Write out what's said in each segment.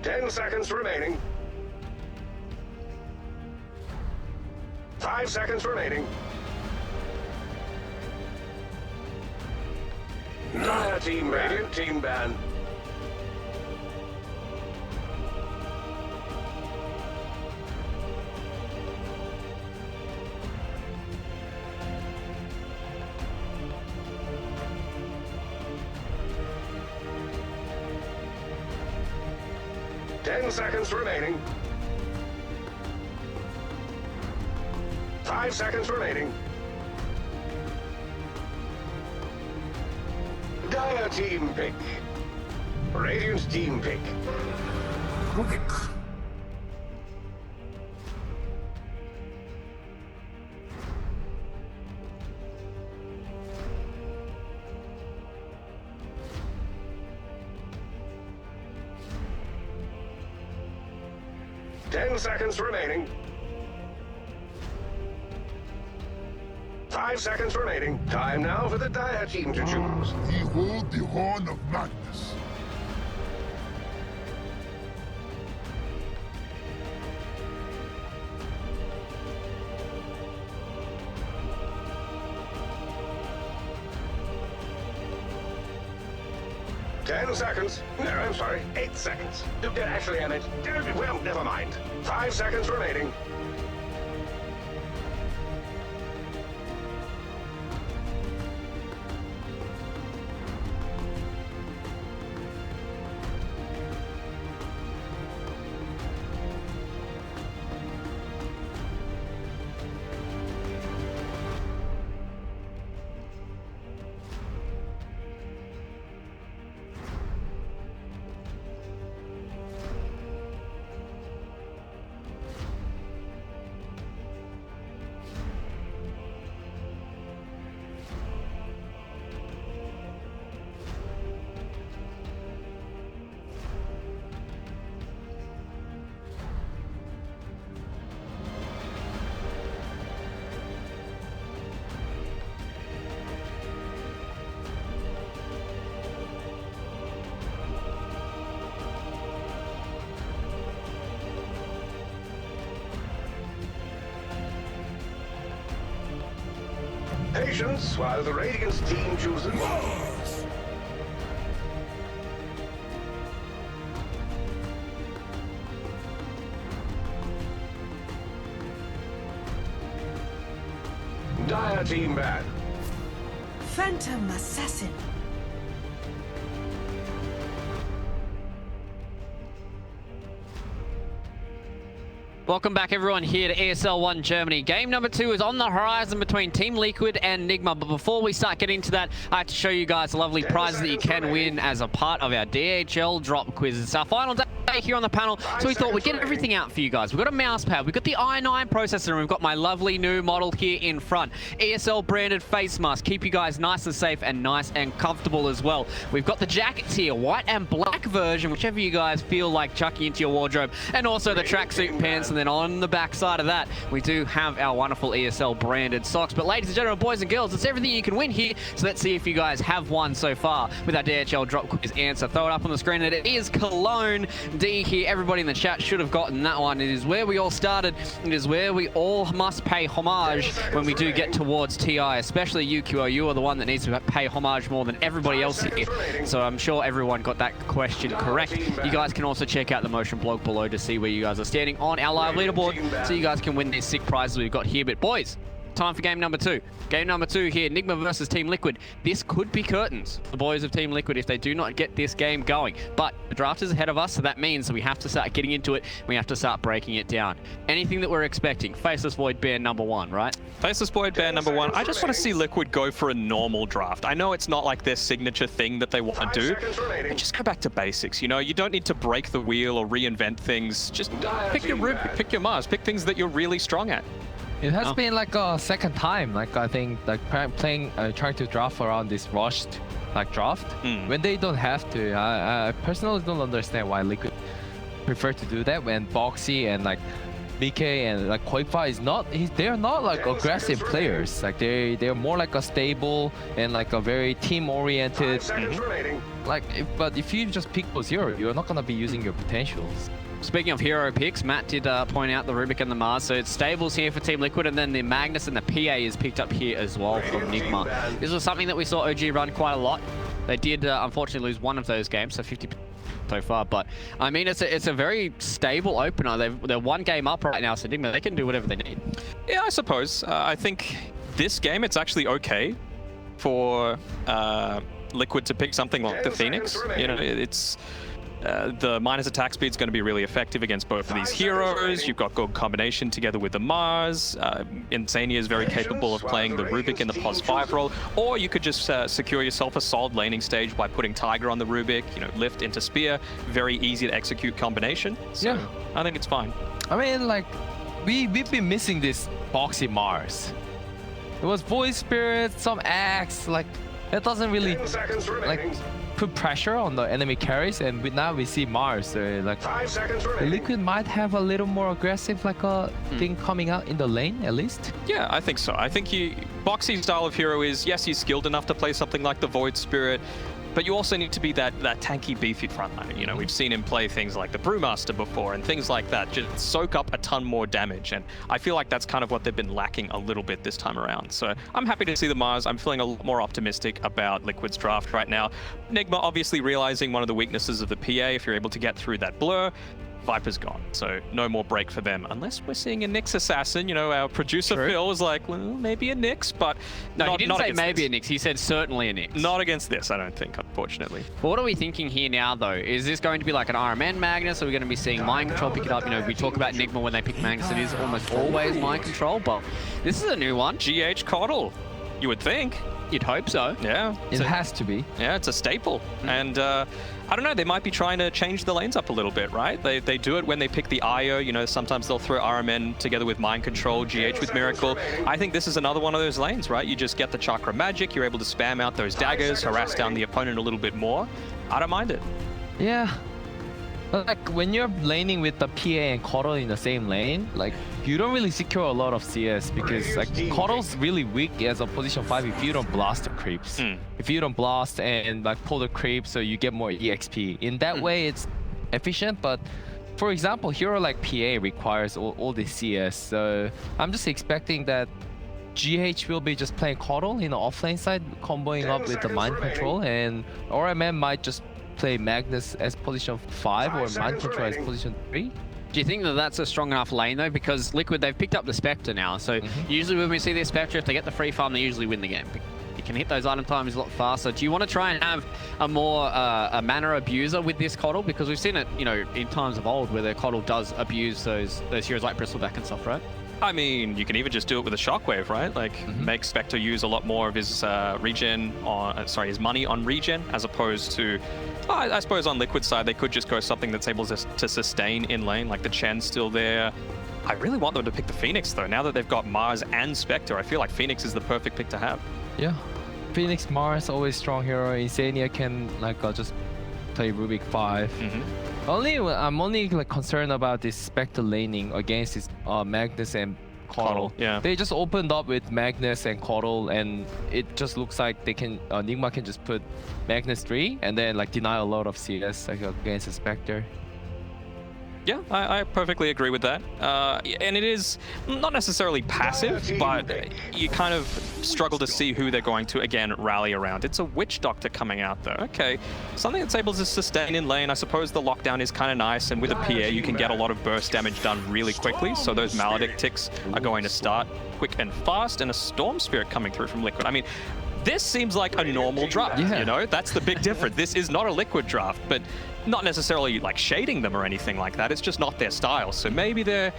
10 seconds remaining. 5 seconds remaining. Dire team ban. Radiant team ban. Ten seconds remaining. 5 seconds remaining. Dire team pick. Radiant team pick. Ten seconds remaining. 5 seconds remaining. Time now for the Dire team to choose. Behold the Horn of Madness. Ten seconds. No, I'm sorry. 8 seconds. Actually, I meant... Well, never mind. 5 seconds remaining. Patience while the Radiant team chooses. Dire team ban. Phantom Assassin. Welcome back everyone here to ESL 1 Germany. Game number 2 is on the horizon between Team Liquid and Nigma. But before we start getting into that, I have to show you guys the lovely prizes that you can win as a part of our DHL drop quiz. It's our final day here on the panel, so we thought we'd get everything out for you guys. We've got a mouse pad, we've got the i9 processor, and we've got my lovely new model here in front. ESL branded face mask, keep you guys nice and safe and nice and comfortable as well. We've got the jackets here, white and black version, whichever you guys feel like chucking into your wardrobe, and also the tracksuit pants. And then on the back side of that, we do have our wonderful ESL branded socks. But ladies and gentlemen, boys and girls, it's everything you can win here. So let's see if you guys have won so far with our DHL drop quiz answer. Throw it up on the screen, and it is Cologne D here. Everybody in the chat should have gotten that one. It is where we all started. It is where we all must pay homage when we do get towards TI, especially you, QO. You are the one that needs to pay homage more than everybody else here. So I'm sure everyone got that question correct. You guys can also check out the motion blog below to see where you guys are standing on our live leaderboard, so you guys can win these sick prizes we've got here. But boys, time for game number 2. Game number 2 here, Nigma versus Team Liquid. This could be curtains for the boys of Team Liquid if they do not get this game going. But the draft is ahead of us, so that means that we have to start getting into it. We have to start breaking it down. Anything that we're expecting? Faceless Void Bear number 1, right? Faceless Void Bear number 1. I just want to see Liquid go for a normal draft. I know it's not like their signature thing that they want to do, but just go back to basics. You know, you don't need to break the wheel or reinvent things. Just pick your Ruby, pick your Mars, pick things that you're really strong at. It has been like a second time, like I think, like playing, trying to draft around this rushed, like draft when they don't have to. I personally don't understand why Liquid prefer to do that when Boxy and like Mickey and like Koifa is not. They're not like aggressive players. Like they're more like a stable and like a very team-oriented. 5 seconds remaining. Like, but if you just pick those hero, you're not gonna be using your potentials. Speaking of hero picks, Matt did point out the Rubik and the Mars, so it's stables here for Team Liquid, and then the Magnus and the PA is picked up here as well from Nigma. This was something that we saw OG run quite a lot. They did unfortunately lose one of those games, so 50 so far, but I mean it's a very stable opener. They're one game up right now, so Nigma, they can do whatever they need. Yeah, I suppose. I think this game it's actually okay for Liquid to pick something like the Phoenix. You know, it's the minus attack speed is going to be really effective against both of these heroes. You've got good combination together with the Mars. Insania is very capable of playing the Rubik in the pos 5 role, or you could just secure yourself a solid laning stage by putting Tiger on the Rubik. You know, lift into Spear. Very easy to execute combination. So Yeah. I think it's fine. I mean, like we've been missing this boxy Mars. It was Void Spirit, some Axe, like it doesn't really 10 seconds like remaining. put pressure on the enemy carries, and now we see Mars. So like 5 seconds remaining. Liquid might have a little more aggressive like a thing coming out in the lane at least. Yeah, I think so. I think Boxy's style of hero is, yes, he's skilled enough to play something like the Void Spirit, but you also need to be that tanky, beefy frontliner. You know, we've seen him play things like the Brewmaster before and things like that, just soak up a ton more damage. And I feel like that's kind of what they've been lacking a little bit this time around. So I'm happy to see the Mars. I'm feeling a lot more optimistic about Liquid's draft right now. Nigma obviously realizing one of the weaknesses of the PA, if you're able to get through that blur, Viper's gone, so no more break for them. Unless we're seeing a Nyx assassin. You know, our producer True. Phil was like, well, maybe a Nyx, but No, not, he didn't not say against maybe this. a Nyx, he said certainly a Nyx. Not against this, I don't think, unfortunately. But what are we thinking here now, though? Is this going to be like an RMN Magnus? Are we going to be seeing Mind Control pick it up? You know, we talk about Nigma when they pick Magnus, it is almost always Mind Control, but this is a new one. GH Coddle, you would think. You'd hope so. Yeah. It has to be. Yeah, it's a staple. And I don't know, they might be trying to change the lanes up a little bit, right? They do it when they pick the IO. You know, sometimes they'll throw RMN together with Mind Control, GH with Miracle. I think this is another one of those lanes, right? You just get the Chakra Magic, you're able to spam out those daggers, harass down the opponent a little bit more. I don't mind it. Yeah. But like when you're laning with the PA and Coddle in the same lane, like you don't really secure a lot of CS because like Coddle's really weak as a position 5 if you don't blast the creeps. If you don't blast and like pull the creeps, so you get more EXP. In that way, it's efficient. But for example, hero like PA requires all the CS, so I'm just expecting that GH will be just playing Coddle in the offlane side, comboing up with the Mind Control, and RMM might just play Magnus as position 5 or Mind Control as position 3. Do you think that that's a strong enough lane, though? Because Liquid, they've picked up the Spectre now, so usually when we see the Spectre, if they get the free farm, they usually win the game. You can hit those item times a lot faster. Do you want to try and have a more a mana abuser with this Coddle? Because we've seen it, you know, in times of old where the Coddle does abuse those heroes like Bristleback and stuff, right? I mean, you can even just do it with a Shockwave, right? Like, make Spectre use a lot more of his regen on, his money on regen, as opposed to, I suppose on Liquid side, they could just go something that's able to sustain in lane, like the Chen's still there. I really want them to pick the Phoenix, though. Now that they've got Mars and Spectre, I feel like Phoenix is the perfect pick to have. Yeah. Phoenix, Mars, always strong hero. Insania can like just play Rubik 5. I'm only like concerned about this Spectre laning against this Magnus and Coddle. Yeah. They just opened up with Magnus and Coddle, and it just looks like they can Nigma can just put Magnus 3 and then like deny a lot of CS like against the Spectre. Yeah, I perfectly agree with that. And it is not necessarily passive, but you kind of struggle to see who they're going to, again, rally around. It's a Witch Doctor coming out, though. Okay, something that's able to sustain in lane. I suppose the lockdown is kind of nice, and with a PA, you can get a lot of burst damage done really quickly, so those Maledict ticks are going to start quick and fast, and a Storm Spirit coming through from Liquid. I mean, this seems like a normal draft, you know? That's the big difference. This is not a Liquid draft, but not necessarily like shading them or anything like that. It's just not their style. So maybe they're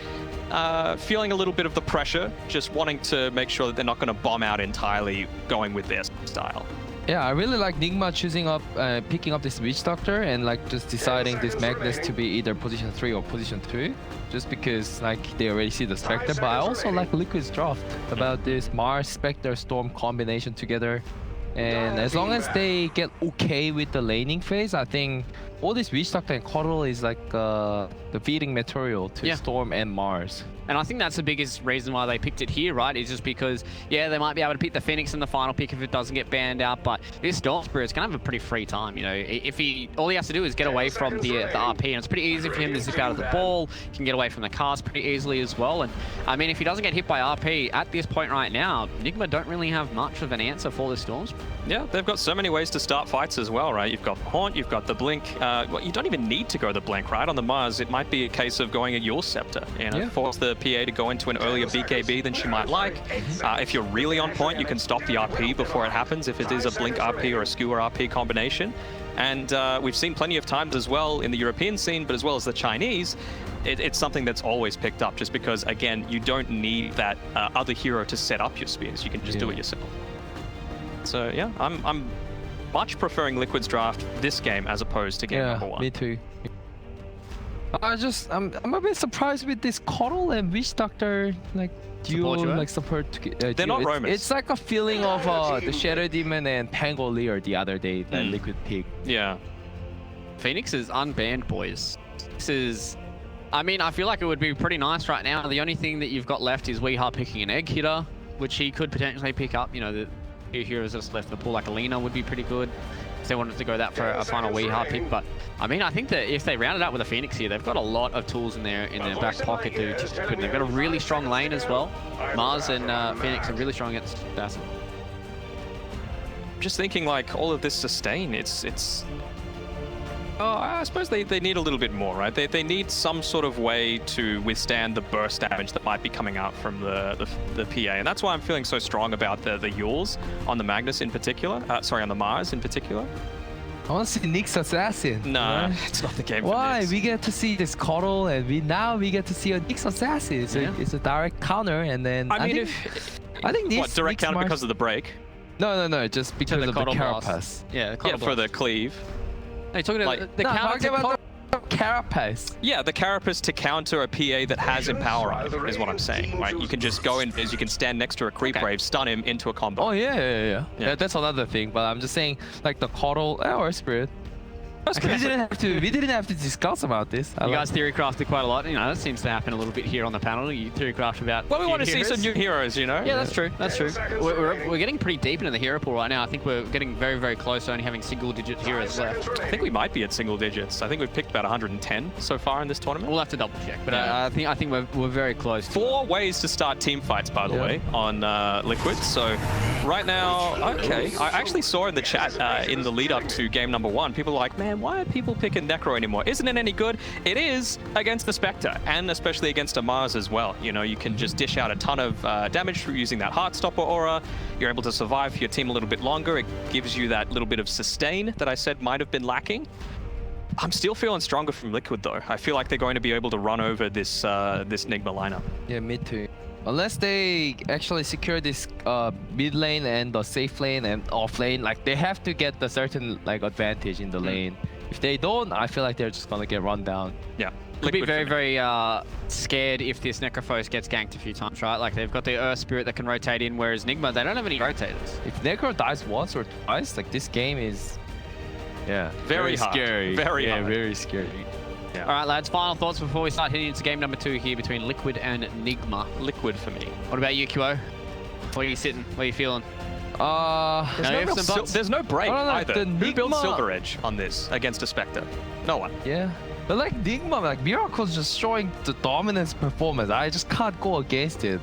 feeling a little bit of the pressure, just wanting to make sure that they're not going to bomb out entirely going with their style. Yeah, I really like Nigma choosing up, picking up this Witch Doctor and like just deciding this Magnus to be either position 3 or position 2, just because like they already see the Spectre. But I also like Liquid's draft about this Mars Spectre Storm combination together. And as long as they get okay with the laning phase, I think all this Witch Doctor and Coddle is like the feeding material to Storm and Mars. And I think that's the biggest reason why they picked it here, right? Is just because, yeah, they might be able to pick the Phoenix in the final pick if it doesn't get banned out, but this Storm Spirit's gonna have a pretty free time, you know. If all he has to do is get away from the RP, and it's pretty easy for him to zip out of the ball. He can get away from the cast pretty easily as well. And I mean, if he doesn't get hit by RP at this point right now, Nigma don't really have much of an answer for the Storm Spirit. Yeah, they've got so many ways to start fights as well, right? You've got the Haunt, you've got the Blink. Well, you don't even need to go the Blink, right? On the Mars, it might be a case of going a Yule Scepter, you know, force the PA to go into an earlier BKB than she might like. If you're really on point, you can stop the RP before it happens, if it is a Blink RP or a Skewer RP combination. And we've seen plenty of times as well in the European scene, but as well as the Chinese, it's something that's always picked up, just because, again, you don't need that other hero to set up your spears. You can just do it yourself. So yeah, I'm much preferring Liquid's draft this game as opposed to game number 1. Me too. I'm a bit surprised with this Coddle and Witch Doctor like duo like support. They're not roamers. It's like a feeling of the Shadow Demon and Pangolier the other day that Liquid picked. Yeah. Phoenix is unbanned, boys. This is, I mean, I feel like it would be pretty nice right now. The only thing that you've got left is Weehaw picking an egg hitter, which he could potentially pick up. You know, the few heroes that's left in the pool, like Alina, would be pretty good if they wanted to go that for a final Weehaw pick. But I mean, I think that if they round it out with a Phoenix here, they've got a lot of tools in their back pocket to just put in. They've got a really strong lane as well. Mars and Phoenix are really strong against Assassin. Just thinking, like, all of this sustain, it's oh, I suppose they need a little bit more, right? They need some sort of way to withstand the burst damage that might be coming out from the PA, and that's why I'm feeling so strong about the Yules on the Magnus in particular. Sorry, on the Mars in particular. I want to see Nyx Assassin. Nah, right? it's not the game. Why? For We get to see this Coddle, and we get to see a Nyx Assassin. It's a direct counter, and then I think this what, direct Nyx counter Mars... because of the break? No, just because of the Carapace. Yeah, for the cleave. No, you're talking about the counter. Carapace. Yeah, the Carapace to counter a PA that has Empower on it, is what I'm saying, right? You can just go in, as you can stand next to a Creep Wave, stun him into a combo. Oh, yeah. That's another thing, but I'm just saying, like the Coddle or Spirit. We didn't have to discuss about this. You guys theory crafted quite a lot. You know, that seems to happen a little bit here on the panel. You theory craft about. Well, we want to see some new heroes, you know. Yeah, that's true. That's true. We're getting pretty deep into the hero pool right now. I think we're getting very, very close to only having single-digit heroes left. I think we might be at single digits. I think we've picked about 110 so far in this tournament. We'll have to double check, but I think we're very close. 4 ways to start team fights, by the way, on Liquid. So right now, okay, I actually saw in the chat in the lead up to game number 1, people were like, man, why are people picking Necro anymore? Isn't it any good? It is against the Spectre, and especially against a Mars as well. You know, you can just dish out a ton of damage through using that Heartstopper aura. You're able to survive for your team a little bit longer. It gives you that little bit of sustain that I said might have been lacking. I'm still feeling stronger from Liquid though. I feel like they're going to be able to run over this this Nigma lineup. Yeah, me too. Unless they actually secure this mid lane and the safe lane and off lane, like they have to get the certain like advantage in the lane. If they don't, I feel like they're just gonna get run down. Yeah. Could be very, very scared if this Necrophos gets ganked a few times, right? Like, they've got the Earth Spirit that can rotate in, whereas Nigma, they don't have any rotators. If Necro dies once or twice, like, this game is... Yeah. Very hard. Scary. Very hard. Very scary. Yeah. All right, lads, final thoughts before we start heading into game number 2 here between Liquid and Nigma. Liquid for me. What about you, QO? Where are you sitting? Where are you feeling? There's no break either. Who built Silver Edge on this against a Spectre? No one. Yeah. But like Nigma, like Miracle's just showing the dominance performance. I just can't go against it.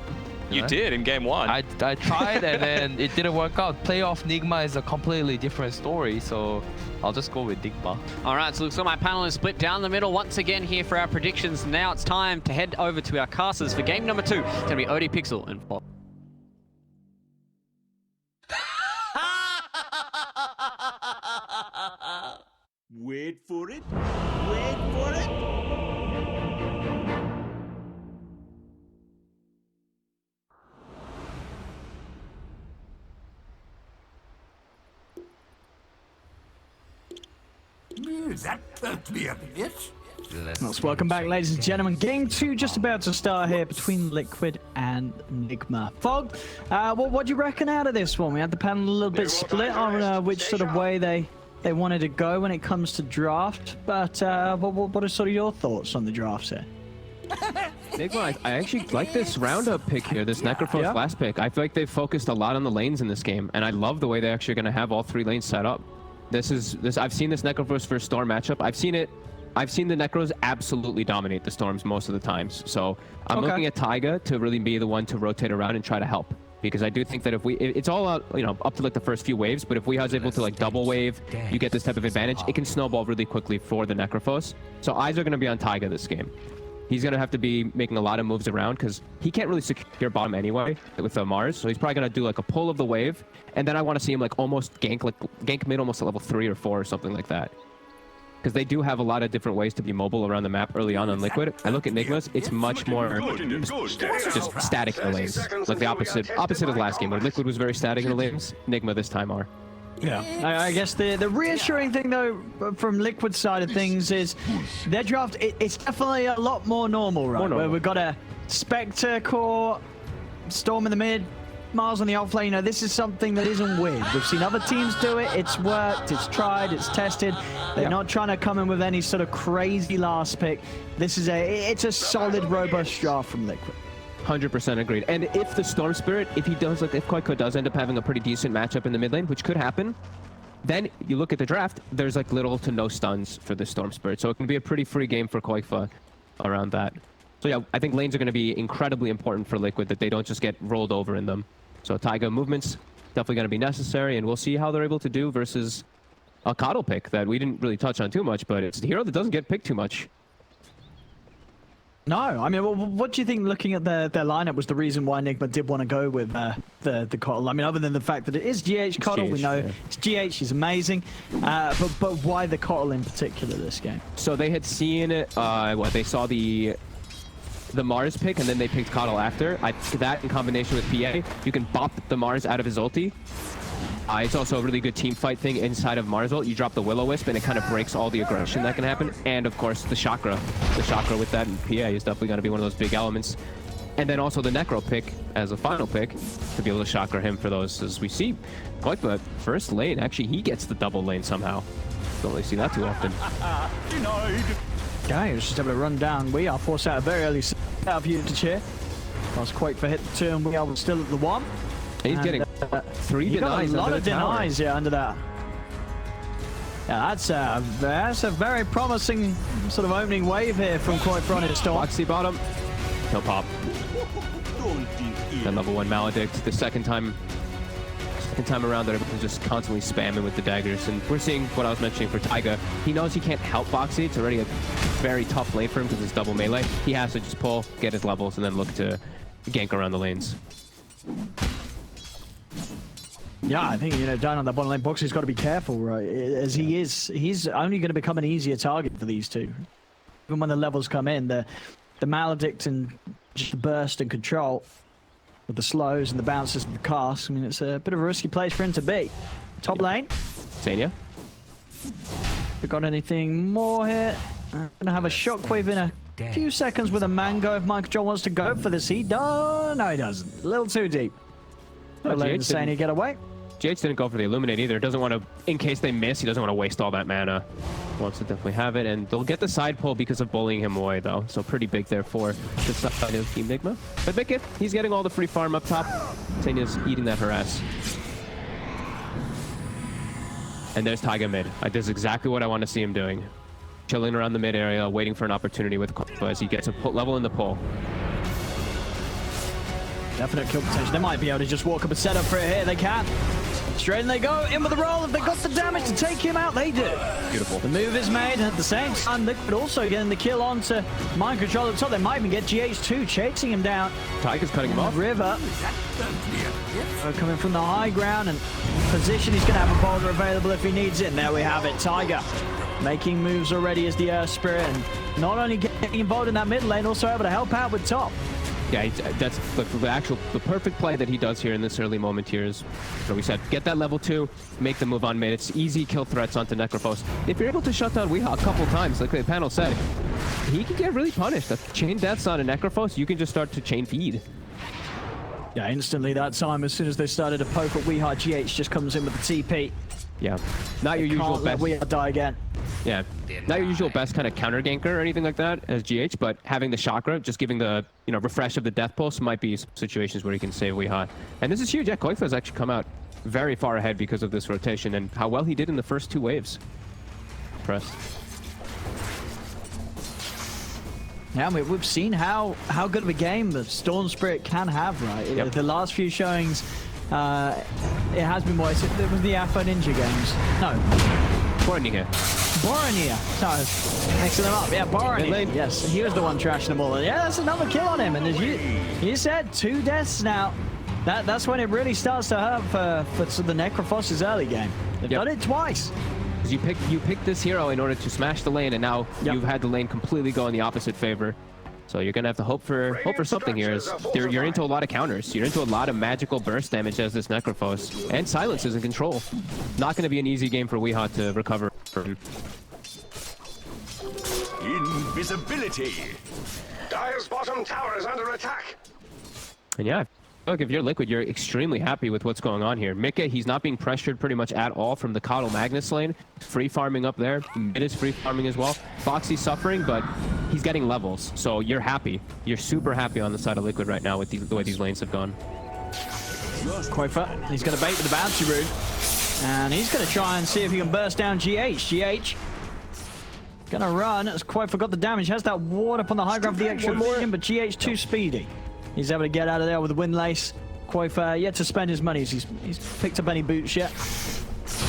You did in game 1. I tried and then it didn't work out. Playoff Nigma is a completely different story, so I'll just go with Nigma. All right, so looks like my panel is split down the middle once again here for our predictions. Now it's time to head over to our casters for game number 2. It's going to be OD Pixel and Pop. Wait for it. Wait for it. That hurt me a bit. Let's welcome back, ladies and gentlemen. Game 2 just about to start here between Liquid and Nigma. Fog, what do you reckon out of this one? We had the panel a little bit split on which sort of way they wanted to go when it comes to draft, but what are sort of your thoughts on the drafts here? Nigma, I actually like this roundup pick here, this Necrophos last pick. I feel like they've focused a lot on the lanes in this game, and I love the way they're actually going to have all 3 lanes set up. I've seen this Necrophos for Storm matchup. I've seen the Necros absolutely dominate the Storms most of the times. So I'm looking at Taiga to really be the one to rotate around and try to help. Because I do think that it's all out, up to like the first few waves, but if we was able to like double wave, you get this type of advantage, it can snowball really quickly for the Necrophos. So eyes are going to be on Taiga this game. He's going to have to be making a lot of moves around because he can't really secure bottom anyway with the Mars. So he's probably going to do like a pull of the wave. And then I want to see him like almost gank mid almost at level 3 or 4 or something like that. Because they do have a lot of different ways to be mobile around the map early on Liquid. I look at Nigma's, it's much more just static in the lanes. Like the opposite of last game, where Liquid was very static in the lanes, Nigma this time are. Yeah, I guess the reassuring thing though from Liquid's side of things is their draft, it's definitely a lot more normal, right? Where we've got a Spectre core, Storm in the mid, Mars on the off lane. This is something that isn't weird. We've seen other teams do it. It's worked, it's tried, it's tested. They're not trying to come in with any sort of crazy last pick. This is it's a solid, robust draft from Liquid. 100% agreed. And if the Storm Spirit, if Koiko does end up having a pretty decent matchup in the mid lane, which could happen, then you look at the draft, there's like little to no stuns for the Storm Spirit. So it can be a pretty free game for Koifa around that. So yeah, I think lanes are going to be incredibly important for Liquid, that they don't just get rolled over in them. So Taiga movements definitely going to be necessary, and we'll see how they're able to do versus a Coddle pick that we didn't really touch on too much, but it's a hero that doesn't get picked too much. No, I mean, what do you think, looking at their lineup, was the reason why Nigma did want to go with the Coddle? I mean, other than the fact that it is GH Coddle, we know it's GH, he's amazing, but why the Coddle in particular this game? So they had seen it, they saw the Mars pick, and then they picked Coddle after. That in combination with PA, you can bop the Mars out of his ulti. It's also a really good team fight thing inside of Mars ult. You drop the Will-O-Wisp, and it kind of breaks all the aggression that can happen. And of course, the Chakra. The Chakra with that and PA is definitely going to be one of those big elements. And then also the Necro pick as a final pick to be able to Chakra him for those. As we see, like the first lane, actually, he gets the double lane somehow. Don't really see that too often. Okay, was just able to run down. We are forced out a very early out of you to cheer. Whilst Quake for hit the 2, and we are still at the 1. He's getting 3 denies. A lot of denies, under that. Yeah, that's a very promising sort of opening wave here from Quake for on his Storm. Foxy bottom. He'll pop. And level 1 Maledict. The second time around, they're able to just constantly spam him with the daggers. And we're seeing what I was mentioning for Taiga. He knows he can't help Foxy. It's already a very tough lane for him because it's double melee. He has to just pull, get his levels, and then look to gank around the lanes. Yeah, I think, down on that bottom lane box, he's got to be careful, right? As he's only going to become an easier target for these two. Even when the levels come in, the Maledict and just the burst and control with the slows and the bounces and the casts. I mean, it's a bit of a risky place for him to be. Top lane. Sania. We got anything more here? Gonna have a shockwave in a few seconds with a Mango if Mike Joel wants to go for this. He does. No, he doesn't. A little too deep. Letting Sania get away. GH didn't go for the Illuminate either. Doesn't want to, in case they miss, he doesn't want to waste all that mana. Wants to definitely have it, and they'll get the side pull because of bullying him away, though. So pretty big there for the side of Team Nigma. But Bickett, he's getting all the free farm up top. Sania's eating that harass. And there's Taiga mid. This is exactly what I want to see him doing. Chilling around the mid area, waiting for an opportunity with Koifa as he gets a level in the pull. Definite kill potential. They might be able to just walk up and set up for it here. They can. Straight in they go. In with the roll. If they got the damage to take him out, they do. Beautiful. The move is made, and at the same time, Liquid also getting the kill onto Mind Control at the top. They might even get GH2 chasing him down. Taiga's cutting him off. River. Coming from the high ground and position. He's going to have a boulder available if he needs it. And there we have it. Taiga making moves already as the Earth Spirit. And not only getting involved in that mid lane, also able to help out with top. Yeah, that's the perfect play that he does here in this early moment here is, what we said, get that level 2, make the move on mid. It's easy kill threats onto Necrophos. If you're able to shut down Weehaw a couple times, like the panel said, he can get really punished. The chain deaths on a Necrophos, you can just start to chain feed. Yeah, instantly that time, as soon as they started to poke at Weehaw, GH just comes in with the TP. Yeah, not your usual Can't let best. Weehaw die again. Yeah, not your usual best kind of counter ganker or anything like that as GH, but having the chakra, just giving the refresh of the death pulse might be situations where he can save Weehaw. And this is huge. Yeah, Koifa has actually come out very far ahead because of this rotation and how well he did in the first 2 waves. Impressed. Yeah, I mean, we've seen how good of a game the Storm Spirit can have, right? Yep. The last few showings, it has been more. It was the Afro Ninja games. No. Boromir. Sorry, mixing them up. Yeah, Boromir. Yes, he was the one trashing them all. Yeah, that's another kill on him. And as you said, 2 deaths now. That's when it really starts to hurt for the Necrophos' early game. They've done it twice. You picked this hero in order to smash the lane, and now you've had the lane completely go in the opposite favor. So you're gonna have to hope for something here. You're into a lot of counters. You're into a lot of magical burst damage as this Necrophos, and silence is in control. Not gonna be an easy game for Weehaw to recover from. Invisibility. Dire's bottom tower is under attack. And yeah, look, if you're Liquid, you're extremely happy with what's going on here. Mika, he's not being pressured pretty much at all from the Coddle Magnus lane. Free farming up there. Mid is free farming as well. Foxy's suffering, but he's getting levels. So you're happy. You're super happy on the side of Liquid right now with the way these lanes have gone. Koifa, he's going to bait with the bouncy rune. And he's going to try and see if he can burst down GH. GH going to run as Koifa got the damage. Has that ward up on the high ground for the extra vision, but GH too speedy. He's able to get out of there with the wind lace. Koifa yet to spend his money. He's picked up any boots yet.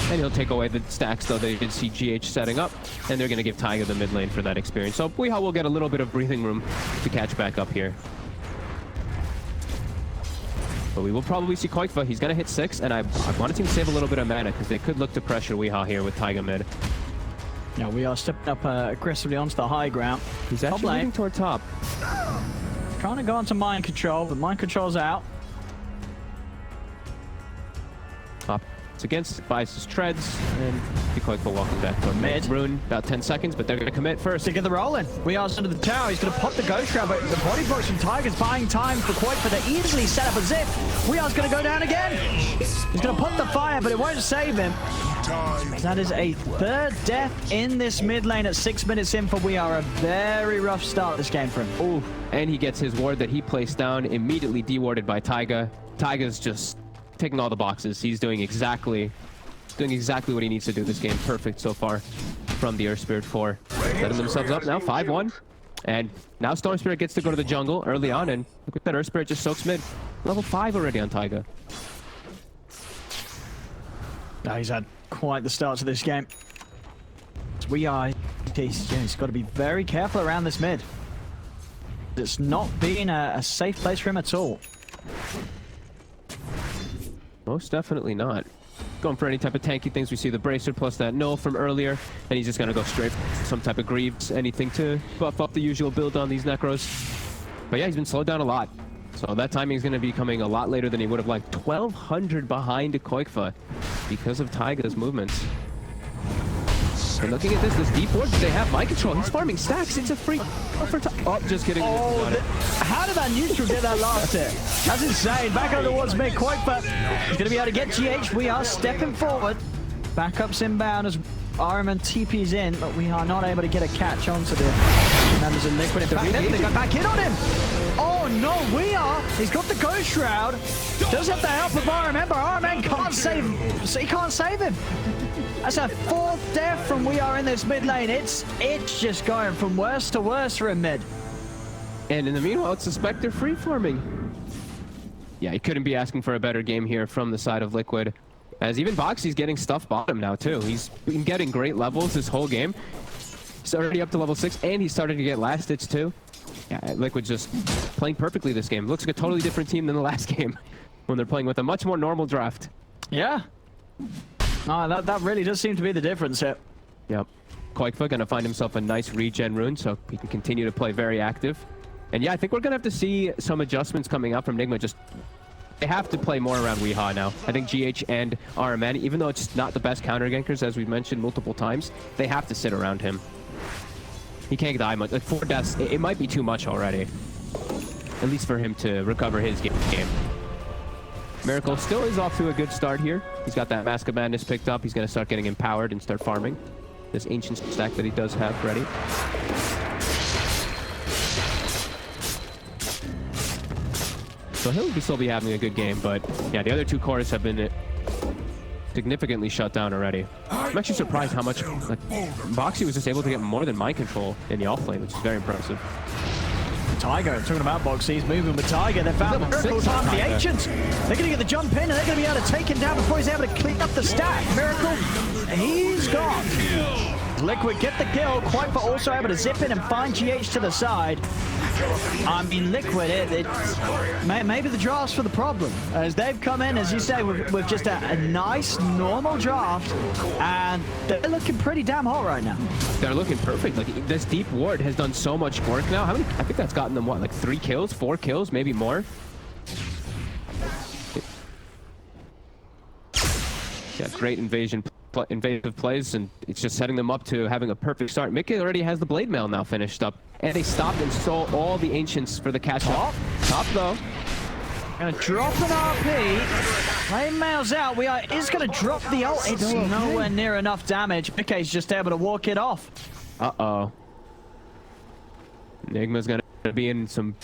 And he'll take away the stacks, though. They did see GH setting up, and they're going to give Taiga the mid lane for that experience. So Weehaw will get a little bit of breathing room to catch back up here. But we will probably see Koifa. He's going to hit 6, and I wanted him to save a little bit of mana because they could look to pressure Weehaw here with Taiga mid. Yeah, we are stepping up aggressively onto the high ground. He's actually moving toward top. Trying to go onto mind control, but mind control's out. Top. It's against, buys his treads, and Koifa walking back to mid. Rune, about 10 seconds, but they're going to commit first. To get the roll in. We are under the tower. He's going to pop the Ghost Shroud, but the body blocks from Tiger's buying time for Koifa to easily set up a zip. We are going to go down again. He's going to pop the fire, but it won't save him. That is a 3rd death in this mid lane at 6 minutes in for We Are. A very rough start this game for him. Ooh, and he gets his ward that he placed down, immediately dewarded by Taiga. Taiga's just taking all the boxes. He's doing exactly what he needs to do this game. Perfect so far from the Earth Spirit 4. Setting themselves up now, 5-1. And now Storm Spirit gets to go to the jungle early on, and look at that, Earth Spirit just soaks mid. Level 5 already on Taiga. Now he's had quite the start to this game. We Are, he's got to be very careful around this mid. It's not been a safe place for him at all. Most definitely not. Going for any type of tanky things. We see the Bracer plus that null from earlier, and he's just going to go straight for some type of Greaves, anything to buff up the usual build on these Necros. But yeah, he's been slowed down a lot. So that timing is going to be coming a lot later than he would have liked. 1,200 behind Koifa because of Taiga's movements. And looking at this deep ward, they have mind control. He's farming stacks. It's a free... Oh, just kidding. How did that neutral get that last hit? That's insane. Back up towards mid. Koifa is going to be able to get GH. We are stepping forward. Backups inbound as Ahriman TP's in, but we are not able to get a catch onto the members of Liquid. In fact, they go back in on him. Oh no, we are. He's got the Ghost Shroud. Does have the help of Ahriman, but Ahriman can't save. He can't save him. That's a 4th death from We Are in this mid lane. It's just going from worse to worse for a mid. And in the meanwhile, it's the Spectre free farming. Yeah, he couldn't be asking for a better game here from the side of Liquid. As even Boxy's getting stuff bottom now too. He's been getting great levels this whole game. He's already up to level 6, and he's starting to get last hits too. Yeah, Liquid's just playing perfectly this game. Looks like a totally different team than the last game when they're playing with a much more normal draft. Yeah. That really does seem to be the difference here. Yep. Koifa gonna find himself a nice regen rune, so he can continue to play very active. And yeah, I think we're going to have to see some adjustments coming out from Nigma. Just they have to play more around Weehaw now. I think GH and RMN, even though it's not the best counter gankers, as we've mentioned multiple times, they have to sit around him. He can't die much. Like 4 deaths, it might be too much already. At least for him to recover his game. Miracle still is off to a good start here. He's got that Mask of Madness picked up. He's going to start getting empowered and start farming this ancient stack that he does have ready. So he'll still be having a good game, but yeah, the other 2 cores have been significantly shut down already. I'm actually surprised how much like Boxy was just able to get more than mind control in the off lane, which is very impressive. Tiger, talking about Boxy, he's moving with Tiger. They found the Miracle time for the Ancients. They're going to get the jump in, and they're going to be able to take him down before he's able to clean up the stack. Miracle, he's gone. Liquid get the kill. Quite also able to zip in and find GH to the side. I mean, Liquid, maybe the draft's for the problem. As they've come in, as you say, with just a nice, normal draft, and they're looking pretty damn hot right now. They're looking perfect. Like, this deep ward has done so much work now. How many? I think that's gotten them, what, like 3 kills, 4 kills, maybe more? Yeah, great invasive plays, and it's just setting them up to having a perfect start. Mickey already has the Blade Mail now finished up, and they stopped and stole all the Ancients for the catch up. Top though. Gonna drop an RP. Blade Mail's out. Is gonna drop the ult. It's nowhere near enough damage. Mickey's just able to walk it off. Uh-oh. Nigma's gonna be in some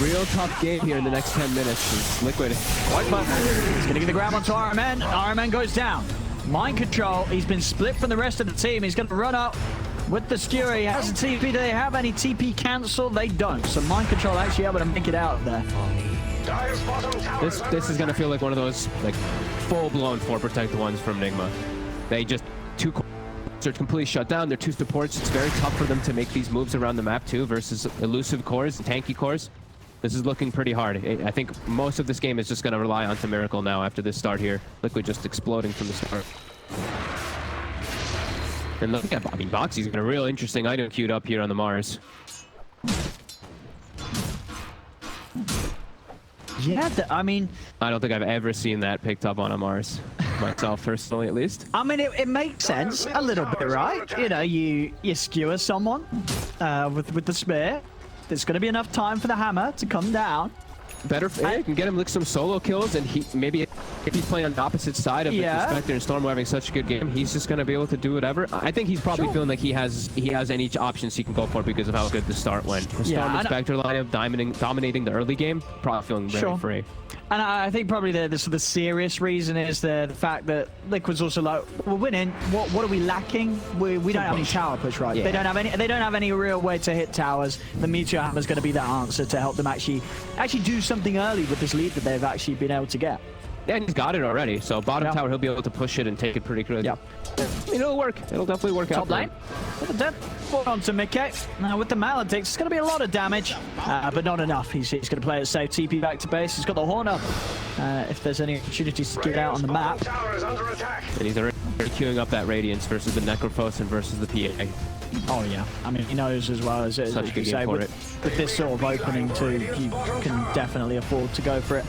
real tough game here in the next 10 minutes. Liquid. He's gonna get the grab onto RMN. RMN goes down. Mind control. He's been split from the rest of the team. He's gonna run up with the skewer. He has a TP. Do they have any TP cancel? They don't. So mind control actually able to make it out of there. This is gonna feel like one of those like full-blown 4 protected ones from Nigma. They just 2 cores are completely shut down. They're 2 supports. It's very tough for them to make these moves around the map too versus elusive cores and tanky cores. This is looking pretty hard. I think most of this game is just going to rely on Miracle now after this start here. Liquid just exploding from the start. And look at, I mean, Boxy's got a real interesting item queued up here on the Mars. Yeah, I mean... I don't think I've ever seen that picked up on a Mars. Myself, personally, at least. I mean, it makes sense a little bit, right? You know, you skewer someone with the spear. There's going to be enough time for the hammer to come down. Better, you can get him like some solo kills, and he maybe if he's playing on the opposite side of Spectre and Storm having such a good game, he's just going to be able to do whatever. I think he's probably feeling like he has any options he can go for because of how good the start went. The Storm and Spectre lineup dominating the early game, probably feeling very free. And I think probably the serious reason is the fact that Liquid's also like, we're winning. What are we lacking? We don't have any tower push, right? Yeah. They don't have any real way to hit towers. The Meteor Hammer's going to be that answer to help them actually do something early with this lead that they've actually been able to get. Yeah, and he's got it already. So bottom tower, he'll be able to push it and take it pretty good. Yeah, it'll work. It'll definitely work out. Top lane. On to Mickey. Now with the Maledicts, it's going to be a lot of damage, but not enough. He's going to play it safe. TP back to base. He's got the horn up. If there's any opportunities to get out on the map. And he's already queuing up that Radiance versus the Necrophos and versus the PA. Oh yeah, I mean he knows as well as such a good game for it. With this sort of opening too, you can definitely afford to go for it.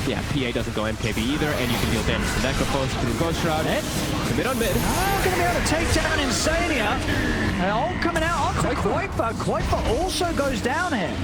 Yeah, PA doesn't go MKB either, and you can deal damage to Necrophos, to the Ghost Shroud. Mid on mid. Oh, gonna be able to take down Insania. All coming out onto Kuiper. Kuiper also goes down here.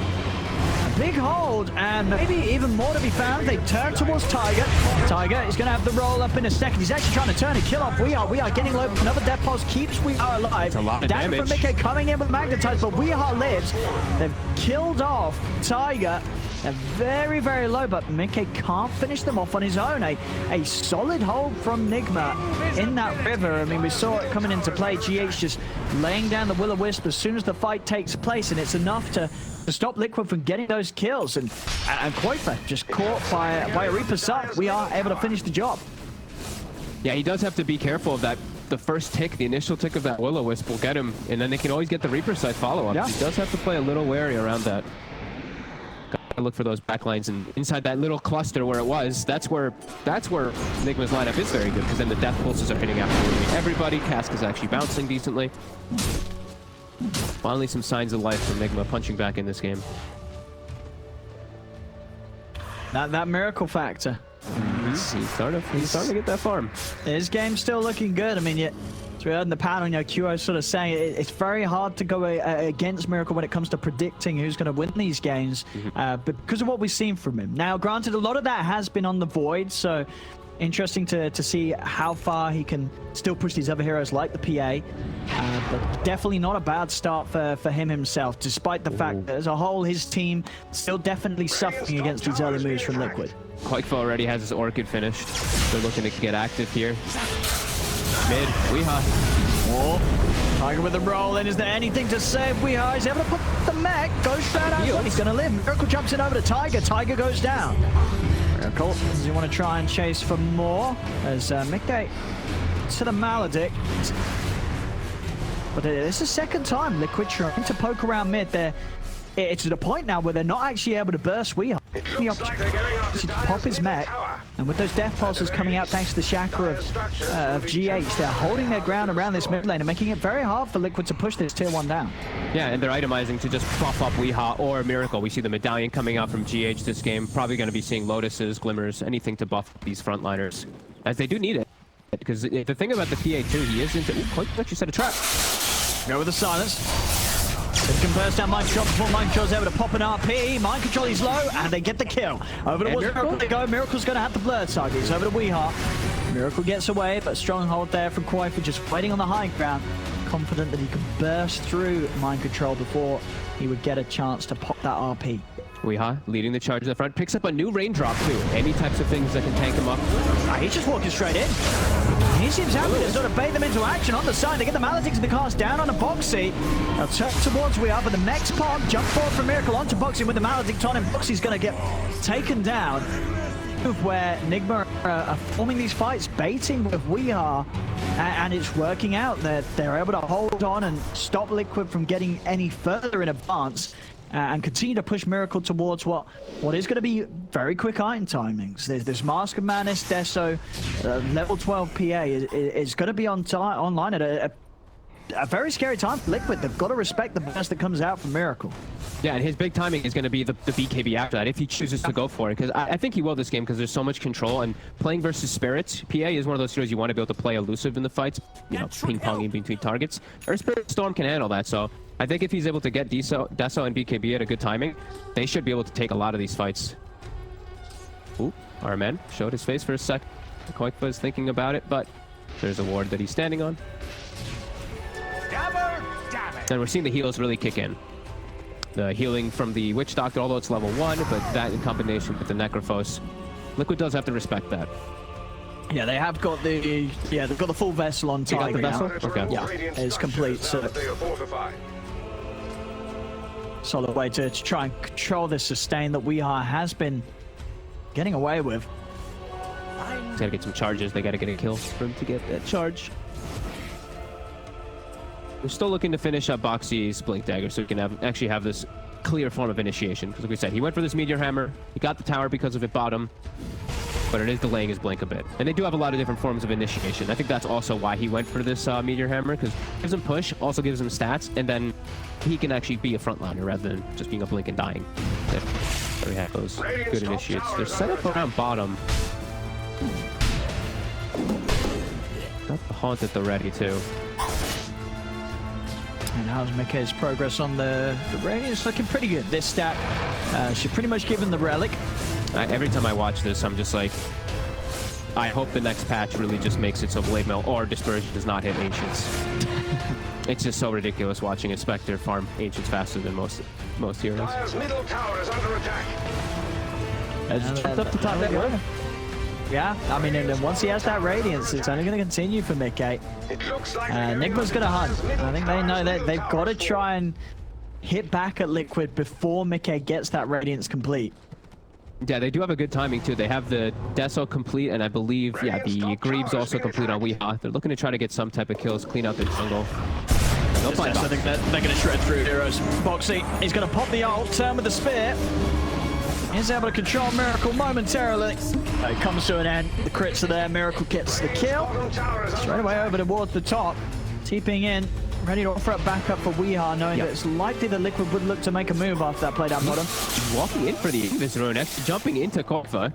Big hold, and maybe even more to be found. They turn towards Tiger. Tiger is going to have the roll up in a second. He's actually trying to turn and kill off We Are getting low. Another death pulse keeps We Are alive. That's a lot of damage. From Mickey coming in with Magnetize, but We Are lives. They've killed off Tiger. They're very, very low, but Mickey can't finish them off on his own. A solid hold from Nigma in that river. I mean, we saw it coming into play. GH just laying down the Will-O-Wisp as soon as the fight takes place, and it's enough to stop Liquid from getting those kills. And Kuiper just caught by a Reaper's Sight. We are able to finish the job. Yeah, he does have to be careful of that. The first tick, the initial tick of that Will-O-Wisp will get him, and then they can always get the Reaper's Sight follow-up. Yeah. He does have to play a little wary around that. Look for those backlines, and inside that little cluster where it was, that's where Nigma's lineup is very good, because then the death pulses are hitting absolutely everybody. Cask is actually bouncing decently. Finally some signs of life from Nigma punching back in this game. That miracle factor. He's starting to get that farm. His game's still looking good. I mean, as we heard in the panel, QO sort of saying it's very hard to go against Miracle when it comes to predicting who's going to win these games, because of what we've seen from him. Now, granted, a lot of that has been on the Void, so interesting to see how far he can still push these other heroes like the PA, but definitely not a bad start for him himself, despite the fact that as a whole, his team still definitely suffering against these early moves from Liquid. Quakefa already has his Orchid finished. They're looking to get active here. Mid, Weeha. Oh, Tiger with the roll in. Is there anything to save Weeha? He's able to put the mech. Goes straight out. He's going to live. Miracle jumps in over to Tiger. Tiger goes down. Miracle, does he want to try and chase for more? As Mickey to the Maledict. But it's the second time Liquid trying to poke around mid. It's to the point now where they're not actually able to burst Weeha. The opportunity to pop his mech, and with those death pulses coming out thanks to the Chakra of GH, they're holding their ground around this mid lane and making it very hard for Liquid to push this tier 1 down. Yeah, and they're itemizing to just buff up Weeha or Miracle. We see the Medallion coming out from GH this game. Probably going to be seeing Lotuses, Glimmers, anything to buff these frontliners, as they do need it. Because the thing about the PA too, he is into... Ooh, Quake actually set a trap. Go with the silence. It can burst down Mind Control before Mind Control's able to pop an RP. Mind Control is low, and they get the kill. Over to Miracle they go. Miracle's going to have the blur target. He's over to Weeha. Miracle gets away, but stronghold there from Quakefa, just waiting on the high ground. Confident that he could burst through Mind Control before he would get a chance to pop that RP. Weeha leading the charge in the front, picks up a new raindrop too. Any types of things that can tank him up. He's just walking straight in. He seems happy to sort of bait them into action on the side. They get the Maledicts in the cast down on a Boxy. They'll turn towards Weeha, but the next pop jump forward from Miracle onto Boxy with the Maledict on him. Boxy's going to get taken down. Where Nigma are forming these fights, baiting with Weeha, and it's working out. They're able to hold on and stop Liquid from getting any further in advance. And continue to push Miracle towards what is going to be very quick item timings. There's Mask of Madness, Deso, level 12 PA is going to be online at a very scary time for Liquid. They've got to respect the best that comes out from Miracle. Yeah, and his big timing is going to be the BKB after that, if he chooses to go for it. Because I think he will this game, because there's so much control. And playing versus Spirits, PA is one of those heroes you want to be able to play elusive in the fights, ping-ponging between targets. Or Spirit Storm can handle that, so I think if he's able to get Deso and BKB at a good timing, they should be able to take a lot of these fights. Ooh, our man showed his face for a sec. Quakefa is thinking about it, but there's a ward that he's standing on. And we're seeing the heals really kick in. The healing from the Witch Doctor, although it's level 1, but that in combination with the Necrophos, Liquid does have to respect that. Yeah, they have got the they've got the full vessel on Tiger now. Okay. Yeah, it's complete. So solid way to try and control this sustain that Weeha has been getting away with. Gotta get some charges. They gotta get a kill for him to get that charge. We're still looking to finish up Boxy's Blink Dagger so we can actually have this clear form of initiation. Because like we said, he went for this Meteor Hammer. He got the tower because of it bottom. But it is delaying his Blink a bit. And they do have a lot of different forms of initiation. I think that's also why he went for this Meteor Hammer, because it gives him push, also gives him stats, and then he can actually be a frontliner rather than just being a Blink and dying. There we have those good initiates. They're set up around bottom. Got the Haunt at the ready, too. And how's Mickey's progress on the Radiance? Looking pretty good. This stack should pretty much give him the Relic. Every time I watch this, I'm just like, I hope the next patch really just makes it so Blade Mail or Dispersion does not hit Ancients. It's just so ridiculous watching a Spectre farm Ancients faster than most heroes. Dire's middle tower is under attack. It's up to top that. Yeah, I mean, and then once he has that Radiance, it's only going to continue for Mickey. Nigma's going to hunt. I think they know that they've got to try and hit back at Liquid before Mickey gets that Radiance complete. Yeah, they do have a good timing too. They have the Deso complete, and I believe, yeah, the Greaves also complete on Weeha. They're looking to try to get some type of kills, clean out their jungle. I think they're going to shred through heroes. Boxy, he's going to pop the ult, turn with the spear. He's able to control Miracle momentarily. It comes to an end. The crits are there. Miracle gets the kill. Straight away over towards the top. TPing in. ready to offer up backup for Weeha, knowing that it's likely that Liquid would look to make a move after that play down bottom. Walking in for the Invis rune, actually jumping into Koifa.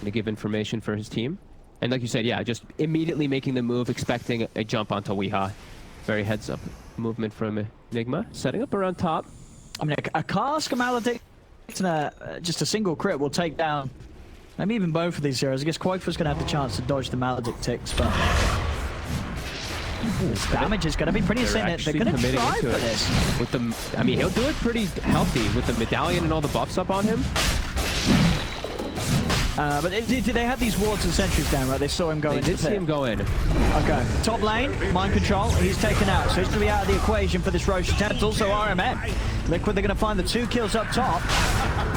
To give information for his team. And like you said, yeah, just immediately making the move, expecting a jump onto Weeha. Very heads up movement from Nigma, setting up around top. I mean, a Cask, a Maledict, and just a single crit will take down maybe even both of these heroes. I guess Koifa's going to have the chance to dodge the Maledict ticks, but this damage is going to be pretty insane. They're going to try for this. With the, I mean, he'll do it pretty healthy with the medallion and all the buffs up on him. But did they have these wards and sentries down, right? They saw him go in. They did see him go in. Okay. Top lane, mind control. He's taken out. So he's going to be out of the equation for this Roche attempt. Also RMN. Liquid, they're going to find the 2 kills up top.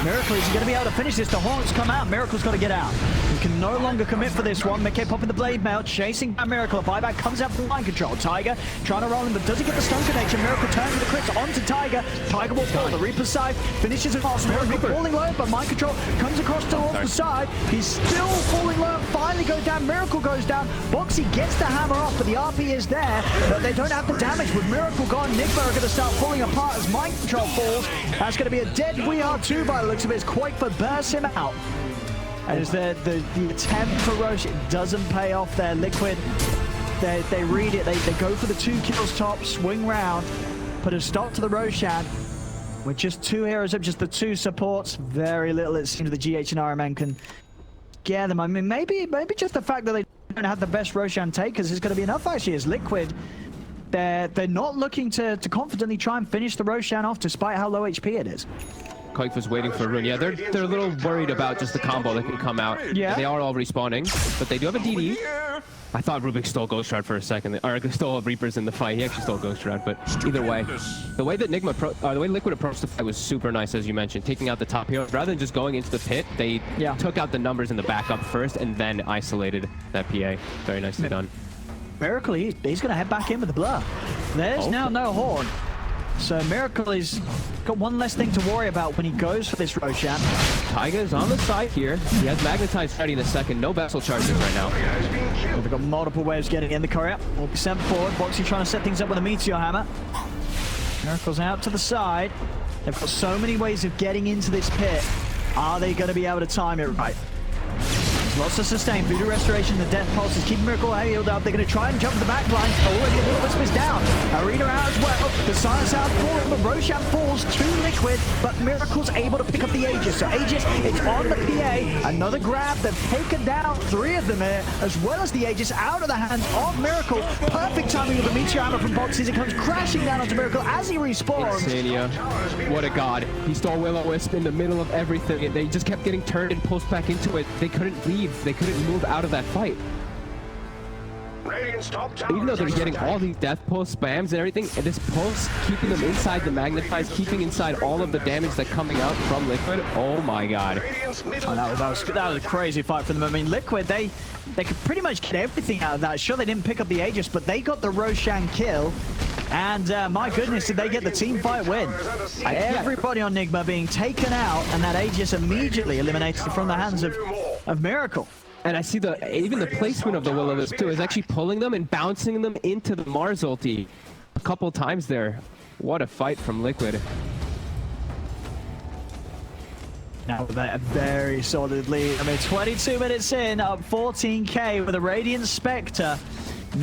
Miracle is going to be able to finish this. The Hornets come out. Miracle's got to get out. He can no longer commit for this one. Mickey popping the blade mail, chasing down Miracle. A buyback comes out from mind control. Tiger trying to roll him, but doesn't get the stun connection. Miracle turns the crits onto Tiger. Tiger will fall. The Reaper's side finishes it off. Miracle falling low, but mind control comes across towards the side. He's still falling low. Finally goes down. Miracle goes down. Boxy gets the hammer off, but the RP is there. But they don't have the damage. With Miracle gone, Nigma are going to start falling apart as mind control falls. That's going to be a dead We Are 2 by the looks of it. As Quakefor bursts him out. As the attempt for Roche, it doesn't pay off there. Liquid, they read it. They go for the 2 kills top, swing round, put a stop to the Roshan. With just 2 heroes up, just the 2 supports, very little it seems the GH and RMN can get them. I mean, maybe just the fact that they don't have the best Roshan takers is going to be enough actually, as Liquid, they're not looking to confidently try and finish the Roshan off despite how low HP it is. Koifa's waiting for a rune. Yeah, they're a little worried about just the combo that can come out. Yeah. They are all respawning, but they do have a DD. I thought Rubik stole Ghost Shroud for a second, or stole Reapers in the fight. He actually stole Ghost Shroud, but either way, the way that the way Liquid approached the fight was super nice, as you mentioned, taking out the top hero. Rather than just going into the pit, they took out the numbers in the backup first and then isolated that PA. Very nicely done. Miracle, he's going to head back in with the blur. There's now no Horn. So Miracle is got one less thing to worry about when he goes for this Roshan. Tiger's on the side here. He has Magnetize ready in a second. No vessel charges right now. They've got multiple waves getting in. The courier will be sent forward. Boxy trying to set things up with a Meteor Hammer. Miracle's out to the side. They've got so many ways of getting into this pit. Are they going to be able to time it right? Lots of sustain. Voodoo Restoration, the Death Pulse is keeping Miracle healed up. They're going to try and jump to the back line. Already a little Wisp is down. Arena out as well. The Silence out falls, but Roshan falls to Liquid, but Miracle's able to pick up the Aegis. So Aegis, it's on the PA. Another grab. They've taken down 3 of them here, as well as the Aegis out of the hands of Miracle. Perfect timing with the Meteor Hammer from Boxy as it comes crashing down onto Miracle as he respawns. Insania. What a god. He stole Will-O-Wisp in the middle of everything. They just kept getting turned and pushed back into it. They couldn't leave. They couldn't move out of that fight. Even though they're getting all these death pulse spams and everything, and this pulse keeping them inside the Magnetize, keeping inside all of the damage that's coming out from Liquid. Oh my god. Oh, that was a crazy fight for them. I mean, Liquid, they could pretty much get everything out of that. Sure, they didn't pick up the Aegis, but they got the Roshan kill. And my goodness, did they get the team fight win? Everybody on Nigma being taken out, and that Aegis immediately eliminated from the hands of Miracle. And I see even the placement of the Will-O-Wisp too is actually pulling them and bouncing them into the Mars ulti a couple times there. What a fight from Liquid. Now a very solid lead. I mean, 22 minutes in, up 14k with a Radiant Spectre.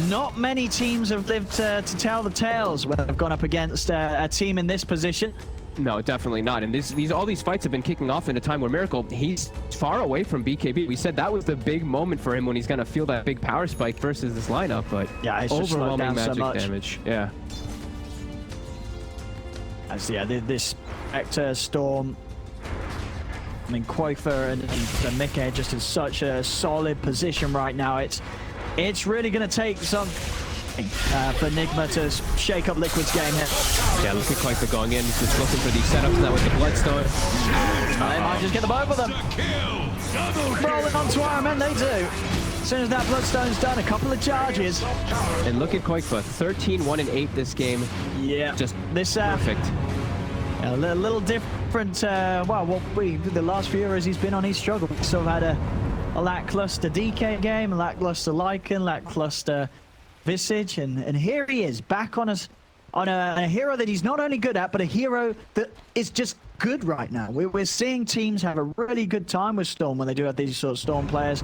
Not many teams have lived to tell the tales when they've gone up against a team in this position. No, definitely not. And all these fights have been kicking off in a time where Miracle, he's far away from BKB. We said that was the big moment for him when he's going to feel that big power spike versus this lineup, but yeah, it's overwhelming magic damage. Yeah. As this Spectre Storm. I mean, Quakefor and Mickey just in such a solid position right now. It's really going to take some for Nigma to shake up Liquid's game here. Yeah, look at Quakefor going in. He's just looking for these setups now with the Bloodstone. They might just get the both of them. Rolling onto RMN, they do. As soon as that Bloodstone's done, a couple of charges. And look at Quakefor, 13, 1, and 8 this game. Yeah. Just this perfect. A little different. Well, the last few years he's been on, he's struggled. So had a lackluster DK game, a lackluster Lycan, lackluster Visage, and here he is back on us on a hero that he's not only good at, but a hero that is just good right now. We're seeing teams have a really good time with Storm when they do have these sort of Storm players,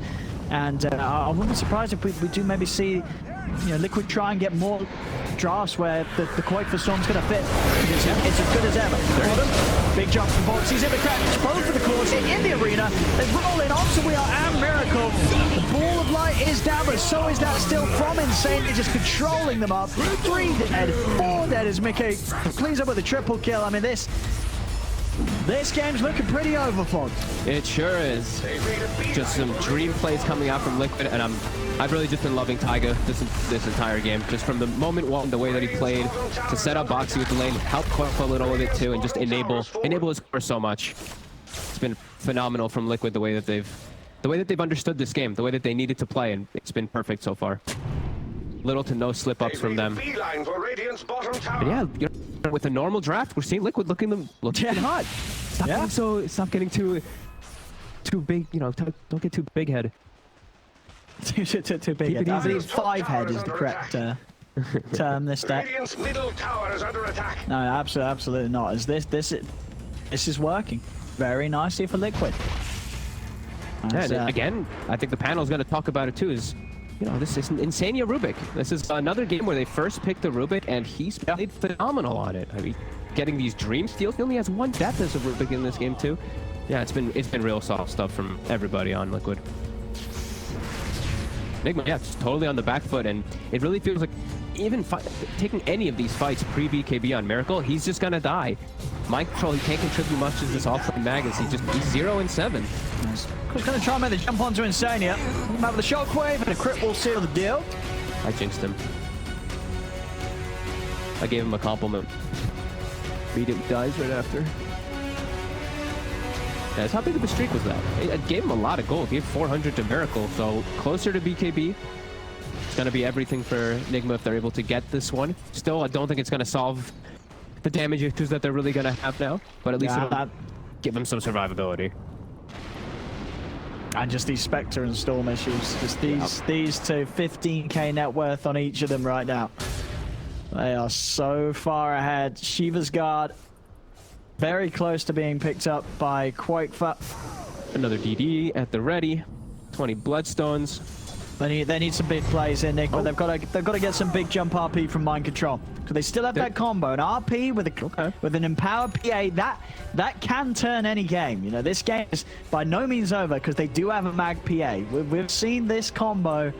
and I wouldn't be surprised if we do maybe see, you know, Liquid try and get more drafts where the Quake for Storm's going to fit. It's as good as ever. Bottom, big jump from Box. He's in the crack. Both of the cores in the arena. They roll in onto Wheel and Miracle. The ball of light is down, but so is that still from Insane. They're just controlling them up. 3 dead, 4 dead as Mickey cleans up with a triple kill. I mean, this game's looking pretty overflogged. It sure is. Just some dream plays coming out from Liquid, and I've really just been loving Taiga this entire game. Just from the moment one, the way that he played, to set up Boxy with the lane, help Corp a little bit too, and just enable his core so much. It's been phenomenal from Liquid the way that they've understood this game, the way that they needed to play, and it's been perfect so far. Little to no slip-ups from them. And yeah, you know, with a normal draft, we're seeing Liquid looking hot. Stop getting too big. You know, don't get too big head. too big head. I believe 5 head is the correct term this day. No, absolutely not. As this is working very nicely for Liquid. Yeah, and again, I think the panel's going to talk about it too. Is, you know, this is Insania Rubik. This is another game where they first picked the Rubik, and he's played phenomenal on it. I mean, getting these dream steals. He only has 1 death as a Rubik in this game too. Yeah, it's been real soft stuff from everybody on Liquid. Nigma, yeah, it's totally on the back foot, and it really feels like even taking any of these fights pre-BKB on Miracle, he's just gonna die. Mind control, he can't contribute much to this offlane mag, as he's 0 and 7. Nice. Just gonna try and make the jump onto Insania. Have the shockwave, and a crit will seal the deal. I jinxed him. I gave him a compliment. Immediately dies right after. Yeah, how big of a streak was that? It gave him a lot of gold. Gave 400 to Miracle, so closer to BKB. It's going to be everything for Nigma if they're able to get this one. Still, I don't think it's going to solve the damage issues that they're really going to have now, but at least it'll give them some survivability. And just these Spectre and Storm issues. Just these two, 15k net worth on each of them right now. They are so far ahead. Shiva's Guard, very close to being picked up by Quakefa. Another DD at the ready. 20 Bloodstones. They need some big plays here, Nick, but they've got to get some big jump RP from Mind Control. Because they still have that combo. An RP with an empowered PA, that can turn any game. You know, this game is by no means over because they do have a mag PA. We've seen this combo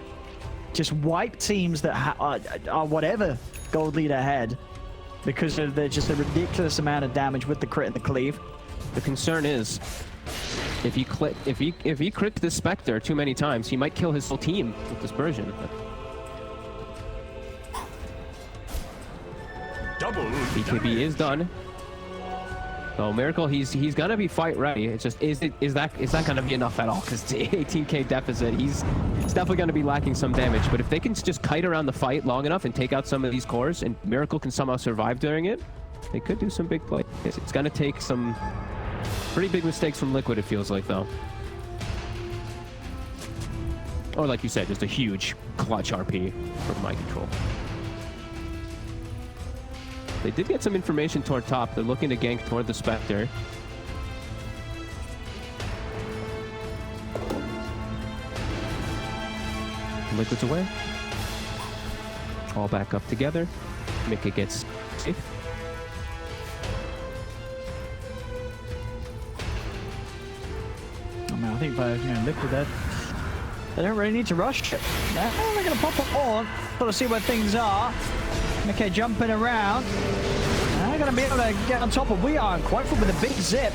just wipe teams that are whatever gold lead ahead because of just a ridiculous amount of damage with the crit and the cleave. The concern is, if he crits this Spectre too many times, he might kill his whole team with Dispersion. Double BKB is done. So Miracle, he's gonna be fight ready. It's just is that gonna be enough at all? Because it's 18k deficit. He's definitely gonna be lacking some damage. But if they can just kite around the fight long enough and take out some of these cores, and Miracle can somehow survive during it, they could do some big plays. It's gonna take some pretty big mistakes from Liquid, it feels like, though. Or like you said, just a huge clutch RP from Mind Control. They did get some information toward top. They're looking to gank toward the Spectre. Liquid's away. All back up together. Mika gets safe. I mean, I think by Liquid there, they don't really need to rush it. Now they're going to pop it on. Got to see where things are. Okay, jumping around. They're going to be able to get on top of We Are and Quakefa with a big zip.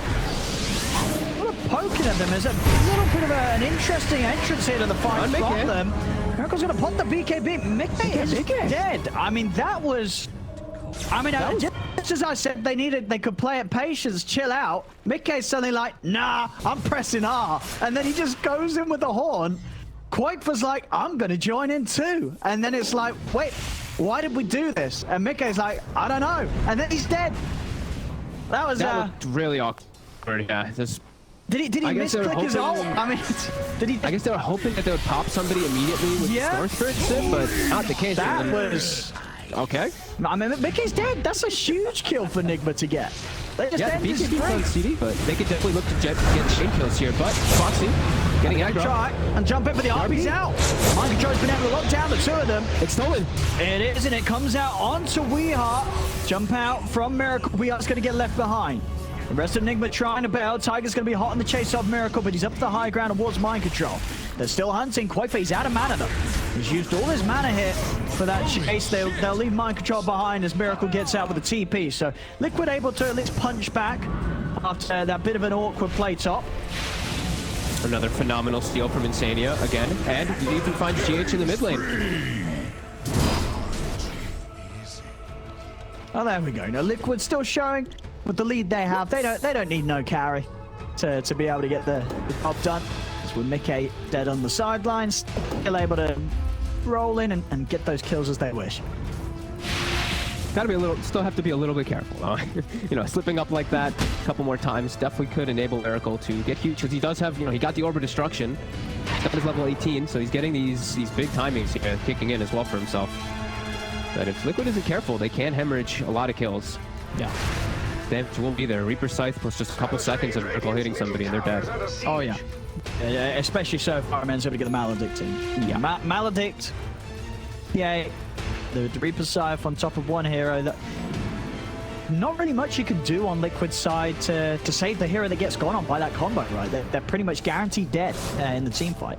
What a poking at them. There's a little bit of an interesting entrance here to the fight from them. Miracle's going to pop the BKB. Mickey is dead. I mean, that was... I mean, just as I said, they could play it patience, chill out. Mickey's suddenly like, nah, I'm pressing R. And then he just goes in with the horn. Quakefa's like, I'm going to join in too. And then it's like, wait, why did we do this? And Mickey's like, I don't know. And then he's dead. That was looked really awkward. Yeah, Did he misclick his ult? I mean, did he? I guess they were hoping that they would pop somebody immediately with the Storm Spirit sit, but not the case. That was... Okay. I mean, Mickey's dead. That's a huge kill for Nigma to get. They just Yeah, the ended his BKB's on streak. CD, but they could definitely look to get chain kills here. But Foxy getting aggro. Try and jump in for the RB's out. Mind Control's been able to lock down the two of them. It's stolen. It is, and it comes out onto Weeheart. Jump out from Miracle. Weeheart's going to get left behind. The rest of Nigma trying to bail. Tiger's going to be hot on the chase of Miracle, but he's up the high ground towards Mind Control. They're still hunting. Quite he's out of mana though. He's used all his mana here for that chase. They'll leave Mind Control behind as Miracle gets out with a TP. So Liquid able to at least punch back after that bit of an awkward play top. Another phenomenal steal from Insania again, and he even finds GH in the mid lane. Oh, there we go. Now Liquid still showing with the lead they have. They don't need no carry to be able to get the job done. Because with Mickey dead on the sidelines, they're able to roll in and get those kills as they wish. Gotta be a little, still have to be a little bit careful. You know, slipping up like that a couple more times definitely could enable Miracle to get huge, because he does have, you know, he got the Orb of Destruction. He's got his level 18, so he's getting these big timings here, kicking in as well for himself. But if Liquid isn't careful, they can hemorrhage a lot of kills. Yeah. Damage will be there. Reaper Scythe plus just a couple seconds of Miracle hitting somebody and they're dead. Oh yeah. Especially so far, man's able to get the Maledict in. Yeah. Maledict. Yeah. The Reaper Scythe on top of one hero that not really much you can do on Liquid's side to save the hero that gets gone on by that combo, right? They're pretty much guaranteed dead in the team fight.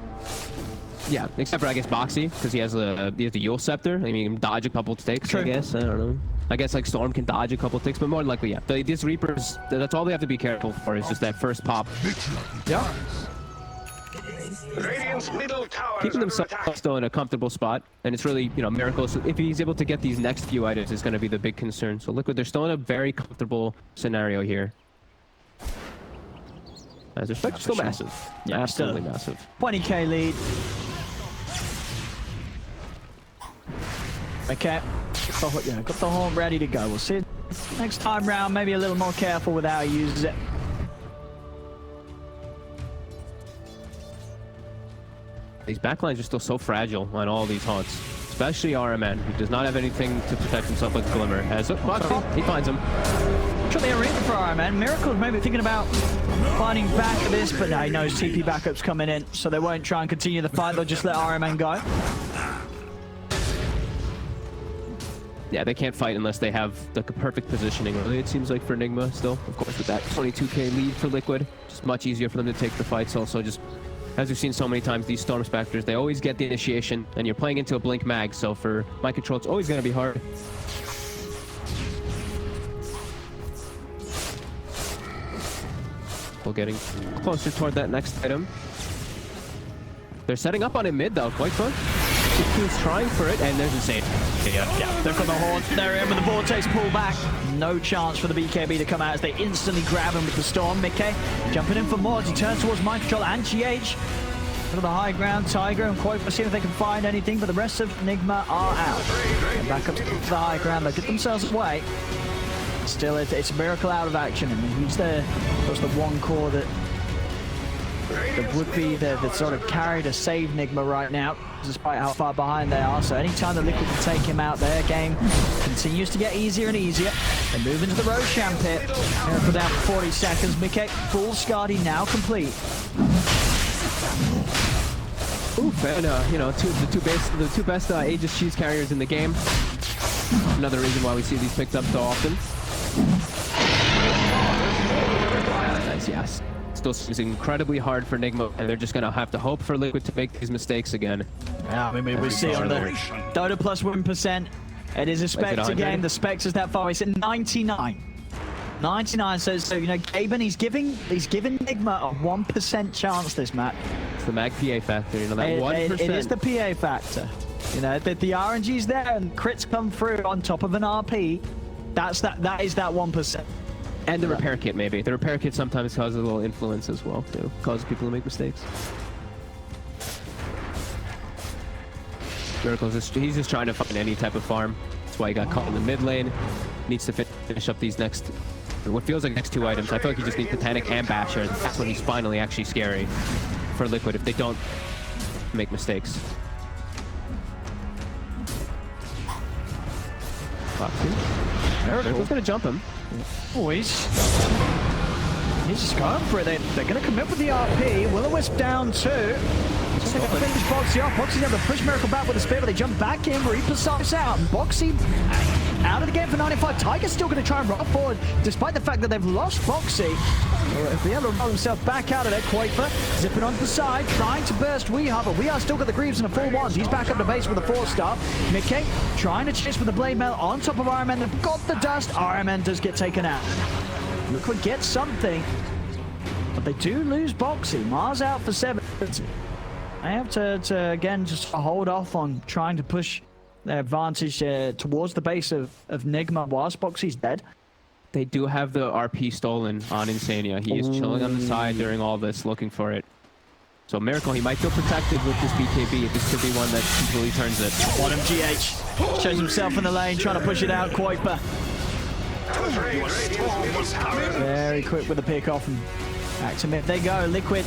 Yeah, except for I guess Boxy, because he has the Yule Scepter. I mean, he can dodge a couple ticks, True. I guess. I don't know. I guess like Storm can dodge a couple ticks, but more than likely, yeah. These Reapers, that's all they have to be careful for is just that first pop. Yeah. Radiant's middle tower. Keeping themselves still in a comfortable spot, and it's really, you know, Miracles. If he's able to get these next few items, is going to be the big concern. So Liquid, they're still in a very comfortable scenario here. As their specs are still massive. Yeah, absolutely still massive. 20k lead. Okay. Got the horn ready to go. We'll see next time round. Maybe a little more careful with how he uses it. These backlines are still so fragile on all these haunts, especially RMN, who does not have anything to protect himself with Glimmer. As he finds him. Actually, a ring for RMN. Miracle's maybe thinking about fighting back at this, but no, he knows TP backup's coming in, so they won't try and continue the fight. They'll just let RMN go. Yeah, they can't fight unless they have the perfect positioning, really, it seems like, for Nigma still. Of course, with that 22k lead for Liquid, just much easier for them to take the fights. Also, just as we've seen so many times, these Storm Specters, they always get the initiation, and you're playing into a Blink Mag, so for Mind Control, it's always going to be hard. We're getting closer toward that next item. They're setting up on him mid, though, quite fun. He's trying for it, and there's Insane. Yeah, they've got the horn. They're in with the Vortex pull back. No chance for the BKB to come out as they instantly grab him with the Storm. Mickey jumping in for more as he turns towards Mind Control and GH. To the high ground, Tiger and Quite see if they can find anything, but the rest of Nigma are out. And back up to the high ground, they'll get themselves away. Still, it's a Miracle out of action, and he's the one core that would be the sort of carry to save Nigma right now, despite how far behind they are. So anytime the Liquid can take him out, their game continues to get easier and easier. They move into the Roshan pit. Miracle down for 40 seconds. Mickey, full Skadi now complete. Oof, and you know, the two best Aegis Cheese carriers in the game. Another reason why we see these picked up so often. Nice, yes. Still seems incredibly hard for Nigma, and they're just going to have to hope for Liquid to make these mistakes again. Yeah, I mean, we see on the Dota plus win percent, it is a Spectre game. The Spectre's that far. It's at 99. 99 says, so, you know, Gaben, he's giving Nigma a 1% chance this match. It's the Mag PA factor, you know, that 1%. It is the PA factor. You know, the RNG's there and crits come through on top of an RP. That is that 1%. And the repair kit, maybe. The repair kit sometimes causes a little influence as well, too. Causes people to make mistakes. Miracles, he's just trying to find any type of farm. That's why he got caught in the mid lane. Needs to finish up these next what feels like next 2 items. I feel like you just need Titanic and Basher. That's when he's finally actually scary for Liquid if they don't make mistakes. Miracle's gonna jump him. Oh, he's just going for it. They're going to commit with the RP. Will-O-Wisp down 2. Just going to finish Boxy off. Boxy's able to push Miracle back with the spear, but they jump back in. Reaper stops out. And Boxy out of the game for 95. Tiger's still going to try and roll forward, despite the fact that they've lost Boxy. If they able to roll himself back out of it, Quaper zipping onto the side, trying to burst Weehaw, but Weehaw still got the Greaves and a full ones. He's back up to base with a 4-star. Mickey trying to chase with the Blade Mail on top of RMN. They've got the dust. RMN does get taken out. Liquid gets something, but they do lose Boxy. Mars out for 7. They have to again just hold off on trying to push their advantage towards the base of Nigma whilst Boxy's dead. They do have the RP stolen on Insania. He is chilling on the side during all this, looking for it. So Miracle, he might feel protected with this BKB. This could be one that completely turns it. Bottom GH shows himself in the lane, trying to push it out. Quaper very quick with the pick off and back to mid they go. Liquid.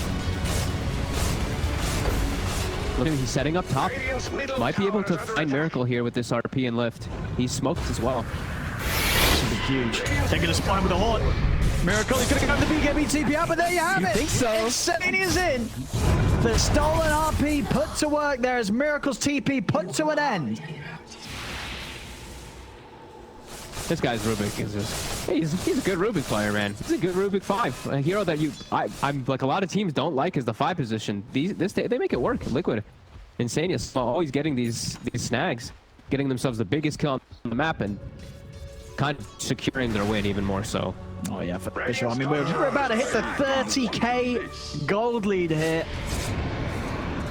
Look at him, he's setting up top. Might be able to find Miracle here with this RP and lift. He's smoked as well. Huge. They're going to spawn him with a Haunt. Miracle is going to go to the BKB TP out, but there you have it. You think so? Insania's in. The stolen RP put to work there as Miracle's TP put to an end. This guy's Rubik is just, he's a good Rubik player, man. He's a good Rubik 5. A hero that I'm like a lot of teams don't like is the 5 position. They make it work. Liquid. Insania's always getting these snags, getting themselves the biggest kill on the map and kind of securing their win even more so. Oh yeah, for sure. I mean, we're about to hit the 30k gold lead here.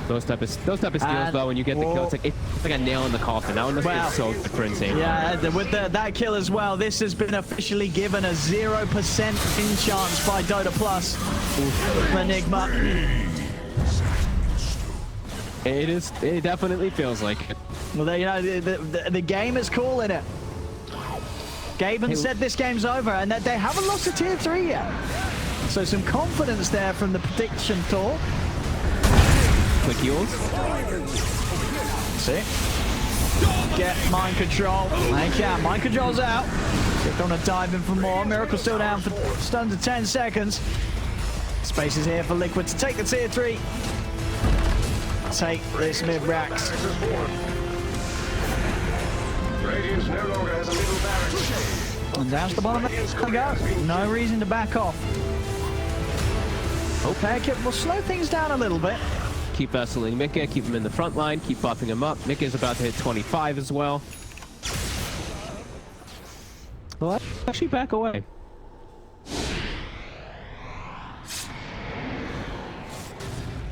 Those type of steals though, when you get the kill, it's like a nail in the coffin. That one is so good for Insane. Yeah, with that kill as well, this has been officially given a 0% win chance by Dota Plus for Nigma. It definitely feels like it. Well, you know, the game is calling it. Gaben said this game's over and that they haven't lost a tier 3 yet. So some confidence there from the prediction tour. Quick heals. See? Get mind control. They can. Mind control's out. They're going to dive in for more. Miracle still down for just under 10 seconds. Space is here for Liquid to take the tier 3. Take this mid-racks. Radiance no longer has a middle barracks. And down to the bottom there we go. No reason to back off. Okay, we'll slow things down a little bit. Keep vessaling Mika, keep him in the front line, keep buffing him up. Mika is about to hit 25 as well. Well, actually back away.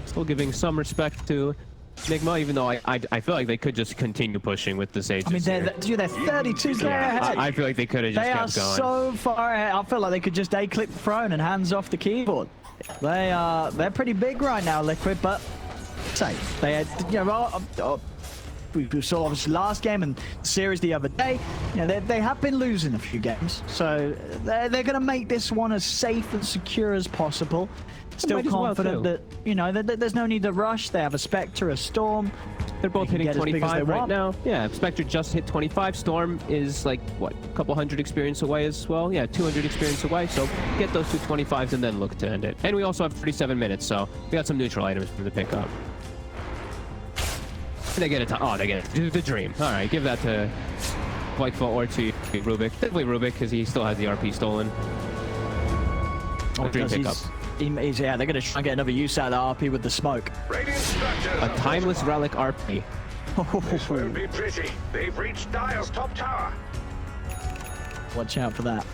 Still giving some respect to Nigma, even though I feel like they could just continue pushing with the Sages. I mean, they're 32k ahead. I feel like they could have just kept going. They are so far ahead. I feel like they could just A-click throne and hands off the keyboard. They're pretty big right now, Liquid, but say they had, you know, we saw obviously last game and the series the other day. You know, they have been losing a few games, so they're going to make this one as safe and secure as possible. Still confident that, you know, there's no need to rush. They have a Spectre, a Storm. They're both hitting 25 right now. Yeah, Spectre just hit 25. Storm is like, what, a couple hundred experience away as well? Yeah, 200 experience away. So get those 2 25s and then look to end it. And we also have 37 minutes, so we got some neutral items for the pickup. They get it. Oh, they get it. The dream. All right, give that to Whiteful or to Rubik. Definitely Rubik because he still has the RP stolen. Dream pickup. Yeah, they're going to try and get another use out of the RP with the smoke. A timeless relic RP. This won't be pretty. They've reached Dial's top tower. Watch out for that.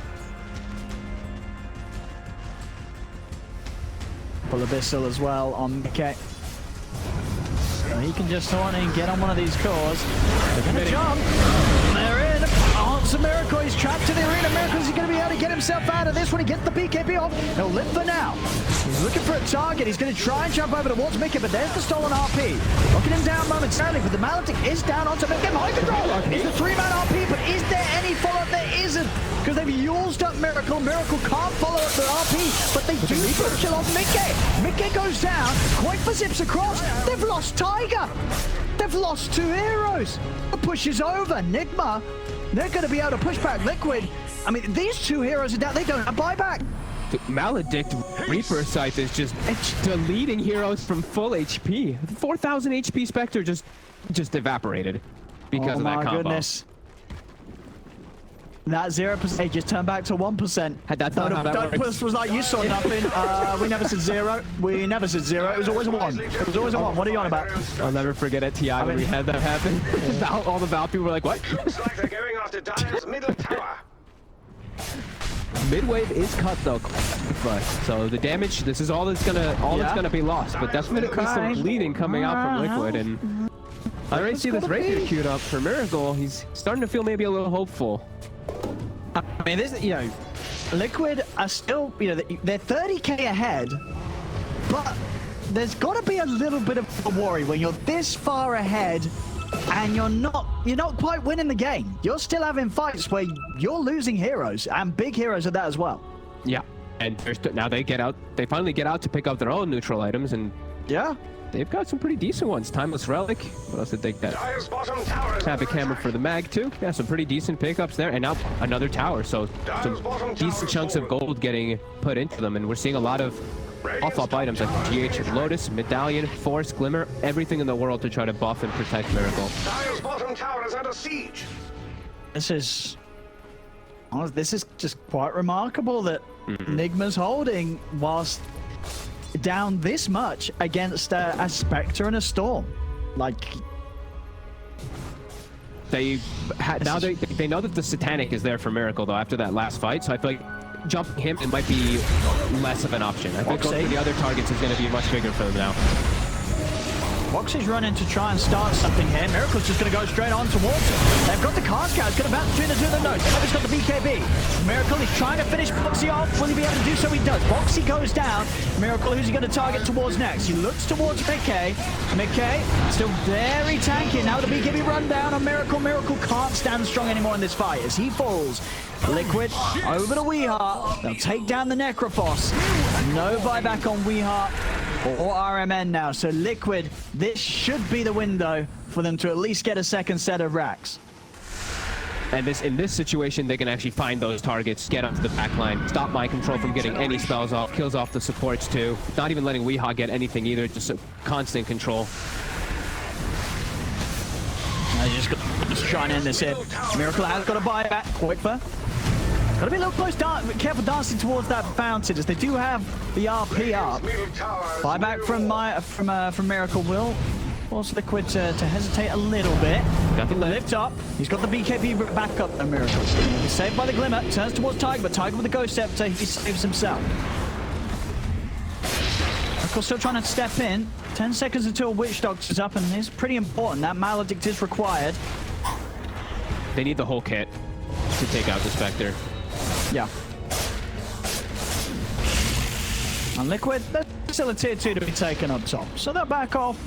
Full Abyssal as well on Mickey. So he can just haunt and get on one of these cores. They're going to jump. They're in. Answer Miracle. He's trapped in the arena. Miracle's going to be able to get himself out of this when he gets the BKB off. He'll live for now. He's looking for a target. He's going to try and jump over towards Mickey, but there's the stolen RP. Locking him down momentarily, but the Maledict is down onto Mickey. High control. It's the 3-man RP, but is there any follow-up? There isn't. because they've used up Miracle. Miracle can't follow up the RP, but they do push along Mickey. Mickey goes down. Quaitha zips across. They've lost Tiger. They've lost 2 heroes. The push is over. Nigma, they're going to be able to push back Liquid. I mean, these 2 heroes are down. They don't have buyback. The Maledict Reaper Scythe is just deleting heroes from full HP. 4,000 HP Spectre just evaporated because of that combo. Oh my goodness. That 0% just turned back to 1%. Had that thought how that works. Was like, you saw nothing. We never said 0. We never said 0. It was always a 1. It was always a 1. What are you on about? I'll never forget at TI when we had that happen. All the Val people were like, what? Looks like they're going after Dire's middle tower. Mid-wave is cut though, so the damage. This is all that's gonna be lost. But definitely some bleeding coming out from Liquid, and I already see this Rapier queued up for Miracle. He's starting to feel maybe a little hopeful. I mean, this, you know, Liquid are still, you know, they're 30k ahead, but there's got to be a little bit of a worry when you're this far ahead and you're not quite winning the game. You're still having fights where you're losing heroes, and big heroes at that as well. Yeah, and now they finally get out to pick up their own neutral items, and yeah, they've got some pretty decent ones. Timeless Relic. What else did they get? Havoc Hammer for the mag too. Yeah, some pretty decent pickups there, and now another tower. So some decent chunks of gold getting put into them, and we're seeing a lot of off-up items like GH Lotus, Medallion, Force, Glimmer, everything in the world to try to buff and protect Miracle. Dire's bottom tower is under siege. This is just quite remarkable that Nigma's holding whilst down this much against a Spectre and a Storm. Like, now they know that the Satanic is there for Miracle though after that last fight, so I feel like jumping him, it might be less of an option. I think going for the other targets is going to be much bigger for them now. Moxie's running to try and start something here. Miracle's just going to go straight on towards him. They've got the car scout. It's going to bounce between the two of them. No, He's got the BKB. Miracle is trying to finish Moxie off. Will he be able to do so? He does. Moxie goes down. Miracle, who's he going to target towards next? He looks towards Mickey. Mickey, still very tanky. Now the BKB run down on Miracle. Miracle can't stand strong anymore in this fight as he falls. Liquid over to Weeheart. They'll take down the Necrophos. No buyback on Weeheart or RMN now. So Liquid, this should be the window for them to at least get a second set of racks. And in this situation, they can actually find those targets, get onto the back line, stop Mind Control from getting any spells off, kills off the supports too. Not even letting Weehaw get anything either, just a constant control. Just trying to end this here. Miracle has got a buyback. Quaitha. Got to be a little close, careful dancing towards that fountain as they do have the RP up. Buyback from Miracle will force Liquid to hesitate a little bit. Got the lift up. He's got the BKB back up. And Miracle. He's saved by the Glimmer. Turns towards Tiger, but Tiger with the Ghost Scepter, he saves himself. Miracle still trying to step in. 10 seconds until Witch Doctor's up, and it's pretty important. That Maledict is required. They need the whole kit to take out the Spectre. Yeah. And Liquid, there's still a tier 2 to be taken up top, so they'll back off.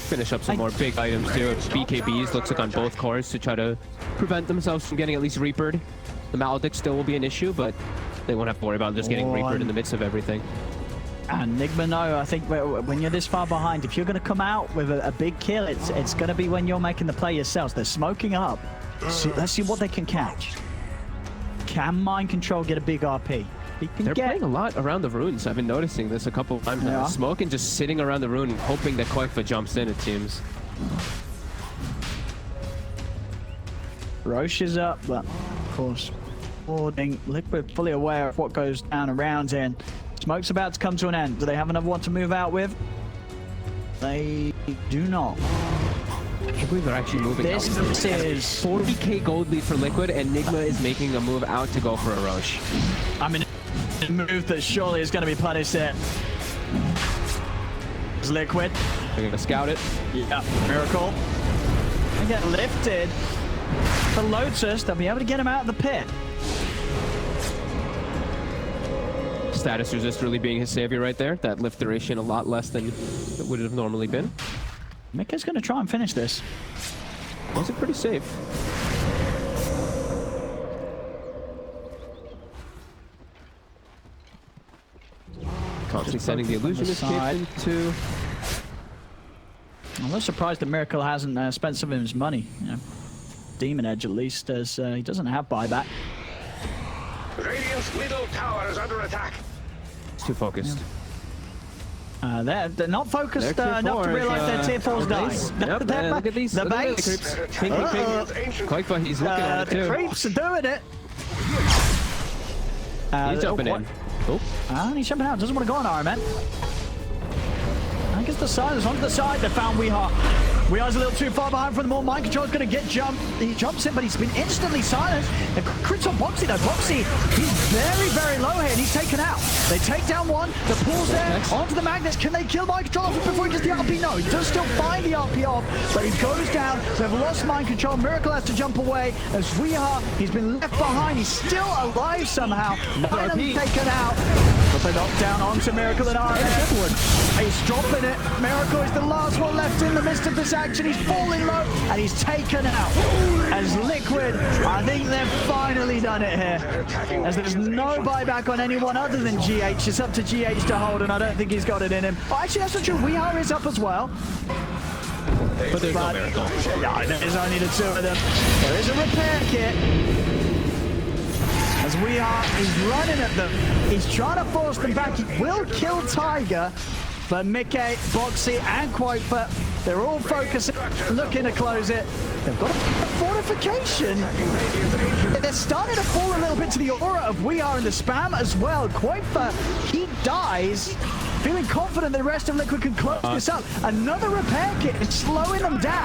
Finish up some more big items too. BKBs looks like on both cores to try to prevent themselves from getting at least Reapered. The Maledict still will be an issue, but they won't have to worry about just getting Reapered in the midst of everything. And Nigma, no, I think when you're this far behind, if you're going to come out with a big kill, it's going to be when you're making the play yourselves. They're smoking up. Let's see what they can catch. Can Mind Control get a big RP? They're playing a lot around the runes. I've been noticing this a couple of times now. Smoking just sitting around the rune, hoping that Quaitha jumps in, it seems. Roche is up, but of course, boarding. Liquid fully aware of what goes down around here. Smoke's about to come to an end. Do they have another one to move out with? They do not. I can't believe they're actually moving out. This is 40k gold lead for Liquid, and Nigma is making a move out to go for a Roche. I mean, a move that surely is going to be punished here. It's Liquid. They're going to scout it. Yeah, Miracle. They get lifted. For Lotus, they'll be able to get him out of the pit. Status Resist really being his savior right there. That lift duration a lot less than it would have normally been. Mika's going to try and finish this. Was it pretty safe? sending the illusion escape into. I'm not surprised that Miracle hasn't spent some of his money. You know, Demon Edge at least, as he doesn't have buyback. Radiant's middle tower is under attack. It's too focused. They're not focused Their tier enough to four realize is, their tier 4's dying. Yep, man, look at these. The Look at the base. creeps. Ping, ping, ping. Koifa, he's looking at it The too. creeps are doing it. He's jumping in. Oh. And he's jumping out. Doesn't want to go on Iron Man. I guess the silence onto the side. They found Weehaw. Weeha's a little too far behind for the more. Mind control's going to get jumped. He jumps in, but he's been instantly silenced. The crits on Boxy though. Boxy, he's very, very low here, and he's taken out. They take down one. The pull's there onto the magnets. Can they kill Mind Control off before he gets the RP? No, he does still find the RP off, but he goes down. They've lost Mind Control. Miracle has to jump away as Weehaw, he's been left behind. He's still alive somehow. Finally taken out. But they knock down onto Miracle and RF. He's dropping it. Miracle is the last one left in the midst of this action. He's falling low and he's taken out. As Liquid, I think they've finally done it here. As there's no buyback on anyone other than GH. It's up to GH to hold, and I don't think he's got it in him. Oh, actually, that's not true. Weehaw is up as well. But there's no Miracle. Yeah, there's only the two of them. There is a repair kit. As he's running at them. He's trying to force them back. He will kill Tiger. But Mickey, Boxy, and Quoper, they're all focusing, looking to close it. They've got a fortification. They're starting to fall a little bit to the aura of We Are in the spam as well. Quoper, he dies, feeling confident the rest of Liquid can close this up. Another repair kit is slowing them down.